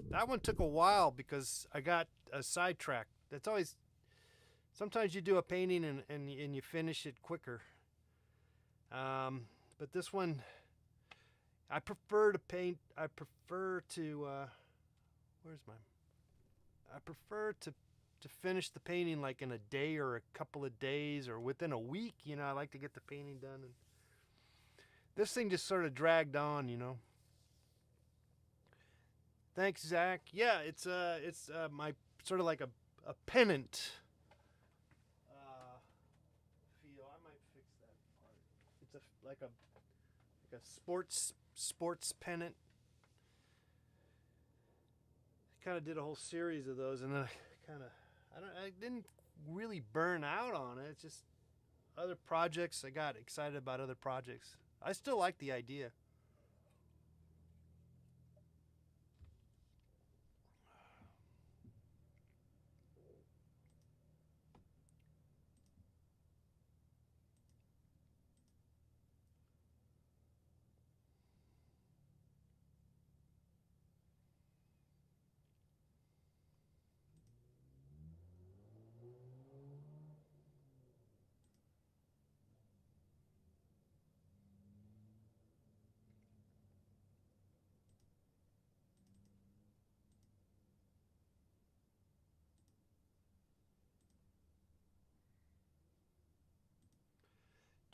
That one took a while because I got sidetracked. That's always, sometimes you do a painting and you finish it quicker. But this one, I prefer to paint. I prefer to finish the painting like in a day or a couple of days or within a week. You know, I like to get the painting done. And this thing just sort of dragged on, you know. Thanks, Zach. Yeah, it's my sort of like a pennant feel. I might fix that part. It's like a sports pennant. I kind of did a whole series of those, and then I didn't really burn out on it. It's just other projects. I got excited about other projects. I still like the idea.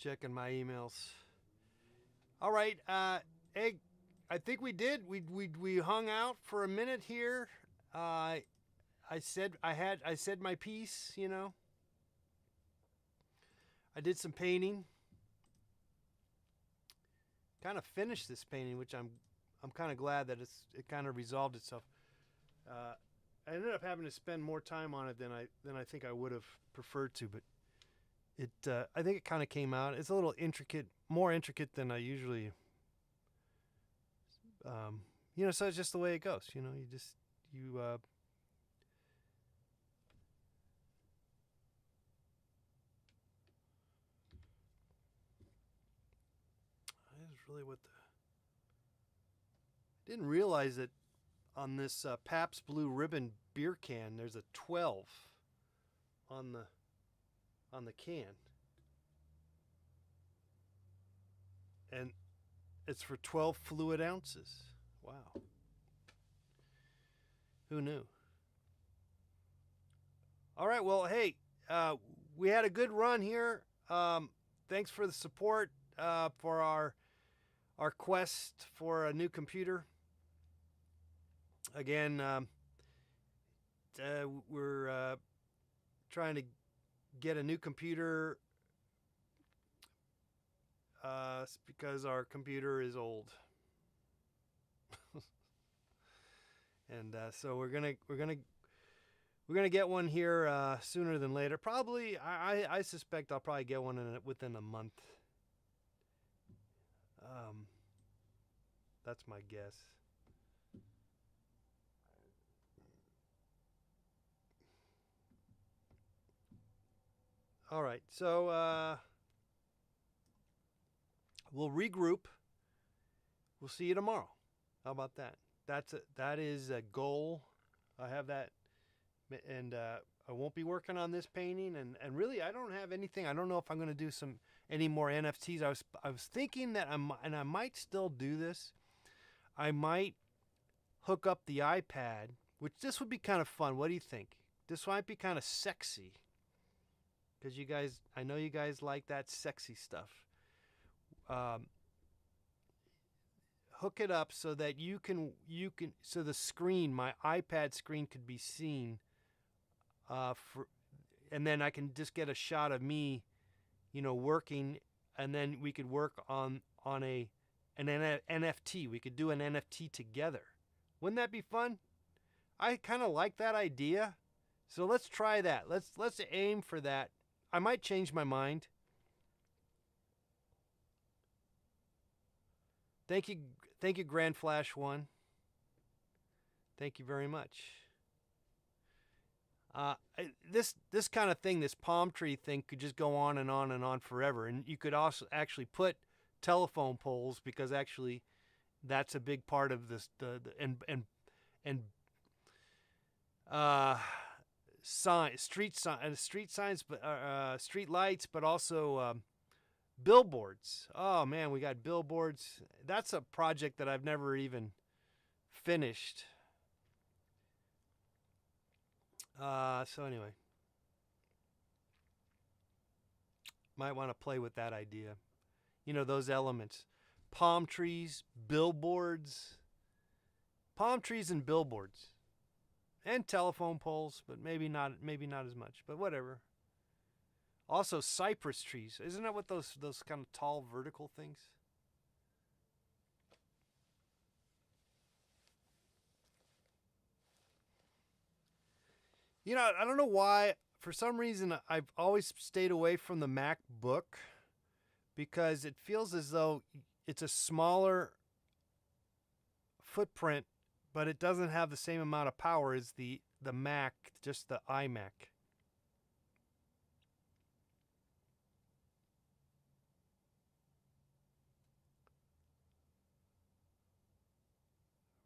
Checking my emails. All right, Egg. I think we did. We hung out for a minute here. I said my piece. You know. I did some painting. Kind of finished this painting, which I'm kind of glad that it kind of resolved itself. I ended up having to spend more time on it than I think I would have preferred to, but I think it kind of came out. It's a little intricate, more intricate than I usually. You know, so it's just the way it goes. You know, That's really what didn't realize that on this Pabst Blue Ribbon beer can, there's a 12 on the can, and it's for 12 fluid ounces. Wow, who knew? All right, well, hey, we had a good run here. Thanks for the support for our quest for a new computer. Again, we're trying to get a new computer because our computer is old, and so we're gonna get one here sooner than later. Probably, I suspect I'll probably get one within a month. That's my guess. All right, so we'll regroup. We'll see you tomorrow. How about that? That is a goal. I have that, and I won't be working on this painting. And really, I don't have anything. I don't know if I'm going to do any more NFTs. I was thinking that I might still do this. I might hook up the iPad, which this would be kind of fun. What do you think? This might be kind of sexy. Because I know you guys like that sexy stuff. Hook it up so that so the screen, my iPad screen, could be seen. And then I can just get a shot of me, you know, working, and then we could work on an NFT. We could do an NFT together. Wouldn't that be fun? I kind of like that idea. So let's try that. Let's aim for that. I might change my mind. Thank Thank you, Grand Flash One. Thank you very much. This kind of thing, this palm tree thing, could just go on and on and on forever. And you could also actually put telephone poles, because actually that's a big part of this. And street signs, but street lights, but also billboards. Oh man, we got billboards. That's a project that I've never even finished. So anyway, might want to play with that idea. You know, those elements. Palm trees, billboards. Palm trees and billboards. And telephone poles, but maybe not as much, but whatever. Also cypress trees. Isn't that what those kind of tall vertical things? You know, I don't know why. For some reason, I've always stayed away from the MacBook, because it feels as though it's a smaller footprint, but it doesn't have the same amount of power as the Mac, just the iMac.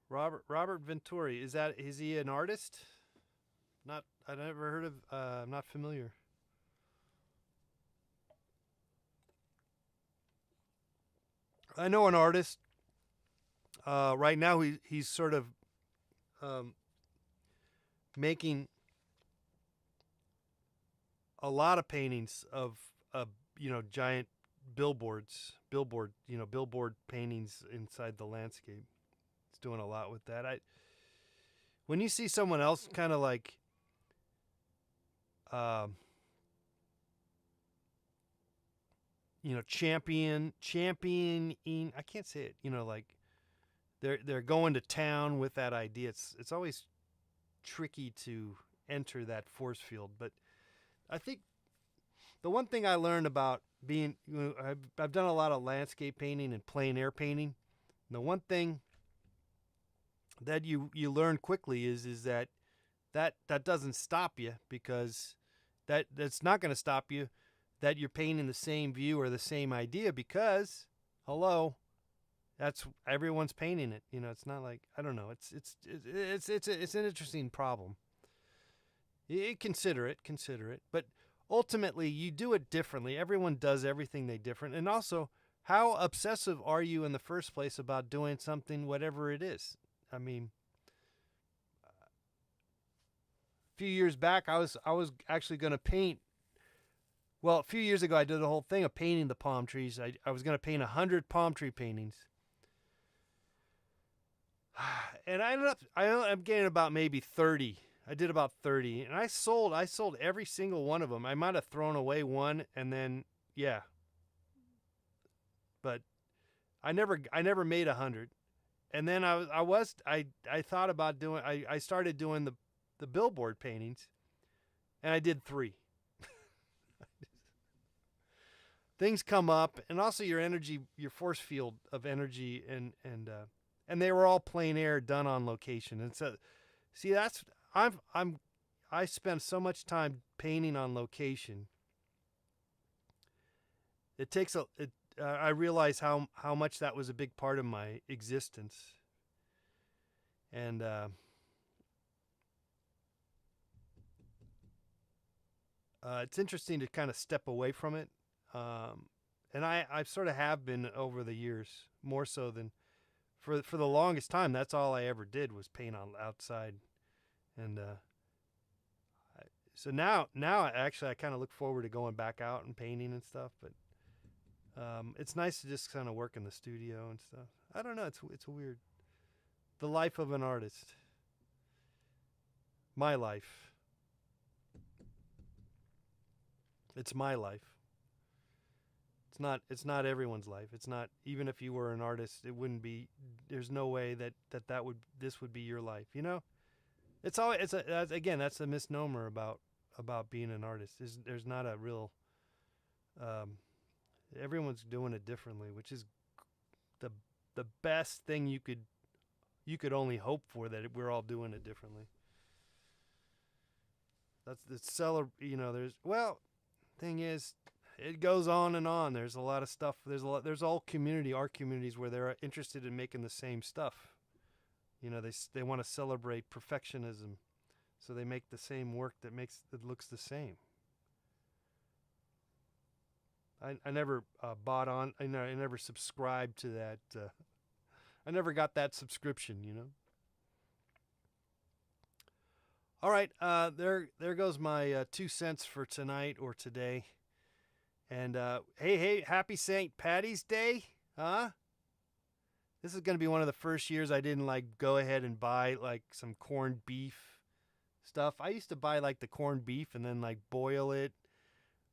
Robert Venturi, is he an artist? I never heard of. I'm not familiar. I know an artist. Right now, he's sort of making a lot of paintings of giant billboard paintings inside the landscape. He's doing a lot with that. When you see someone else kind of like championing, I can't say it, like they're going to town with that idea. It's always tricky to enter that force field. But I think the one thing I learned about being, I've done a lot of landscape painting and plein air painting. And the one thing that you learn quickly is that doesn't stop you, because that's not going to stop you that you're painting the same view or the same idea, because hello, that's everyone's painting it. It's not like, I don't know. It's an interesting problem. Consider it, but ultimately you do it differently. Everyone does everything they different, and also, how obsessive are you in the first place about doing something, whatever it is? I mean, a few years back, I was actually going to paint. Well, a few years ago, I did the whole thing of painting the palm trees. I was going to paint 100 palm tree paintings. And I ended up getting about maybe 30. I did about 30. And I sold every single one of them. I might have thrown away one, and then, yeah. But I never made 100. And then I thought about doing, I started doing the billboard paintings, and I did 3. Things come up, and also your energy, your force field of energy, and they were all plein air, done on location. And so, see, I spent so much time painting on location. It takes I realize how much that was a big part of my existence, and it's interesting to kind of step away from it. And I sort of have been over the years, more so than for the longest time. That's all I ever did was paint on outside, and so now actually I kind of look forward to going back out and painting and stuff. But it's nice to just kind of work in the studio and stuff. I don't know. It's weird. The life of an artist. My life. It's my life. It's not everyone's life. It's not, even if you were an artist, it wouldn't be. There's no way this would be your life. It's all. Again, that's a misnomer about being an artist. There's not a real. Everyone's doing it differently, which is the best thing you could only hope for, that we're all doing it differently. That's the there's thing is, it goes on and on. There's a lot of stuff. There's all art communities where they're interested in making the same stuff. They want to celebrate perfectionism, so they make the same work that looks the same. I never bought on. I never subscribed to that. I never got that subscription. All right, there goes my 2 cents for tonight or today. And hey, happy St. Patty's Day, huh? This is going to be one of the first years I didn't go ahead and buy some corned beef stuff. I used to buy the corned beef and then boil it,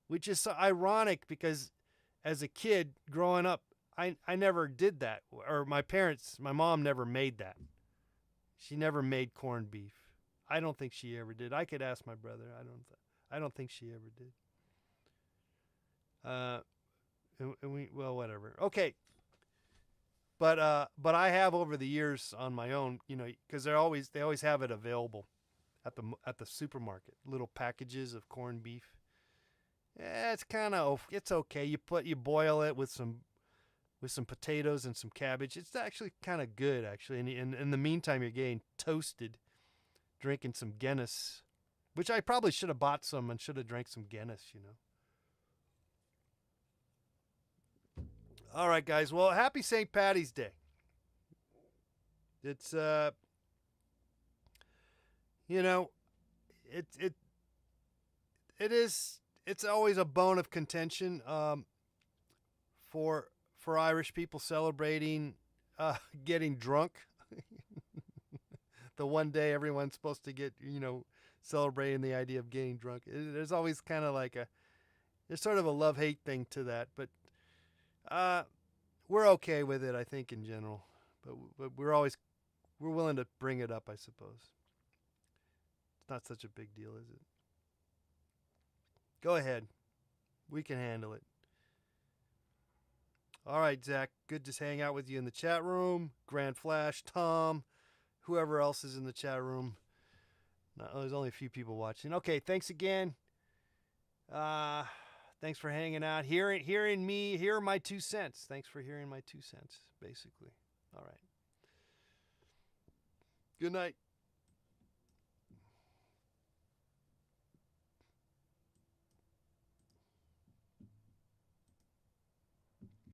which is so ironic because as a kid growing up, I never did that. Or my mom never made that. She never made corned beef. I don't think she ever did. I could ask my brother. I don't think she ever did. Whatever. Okay. But I have over the years on my own, because they always have it available at the supermarket, little packages of corned beef. Yeah, it's okay. You boil it with some potatoes and some cabbage. It's actually kind of good, actually. And in the meantime, you're getting toasted, drinking some Guinness, which I probably should have bought some and should have drank some Guinness, All right, guys. Well, happy St. Patty's Day. It's it's always a bone of contention for Irish people celebrating getting drunk. The one day everyone's supposed to get, celebrating the idea of getting drunk. There's always kind of there's sort of a love-hate thing to that, but we're okay with it, I think, in general. But we're willing to bring it up, I suppose. It's not such a big deal, is it? Go ahead. We can handle it. All right, Zach. Good to hang out with you in the chat room. Grand Flash, Tom, whoever else is in the chat room. No, there's only a few people watching. Okay, thanks again. Thanks for hanging out. Hearing me, hear my 2 cents. Thanks for hearing my 2 cents, basically. All right. Good night.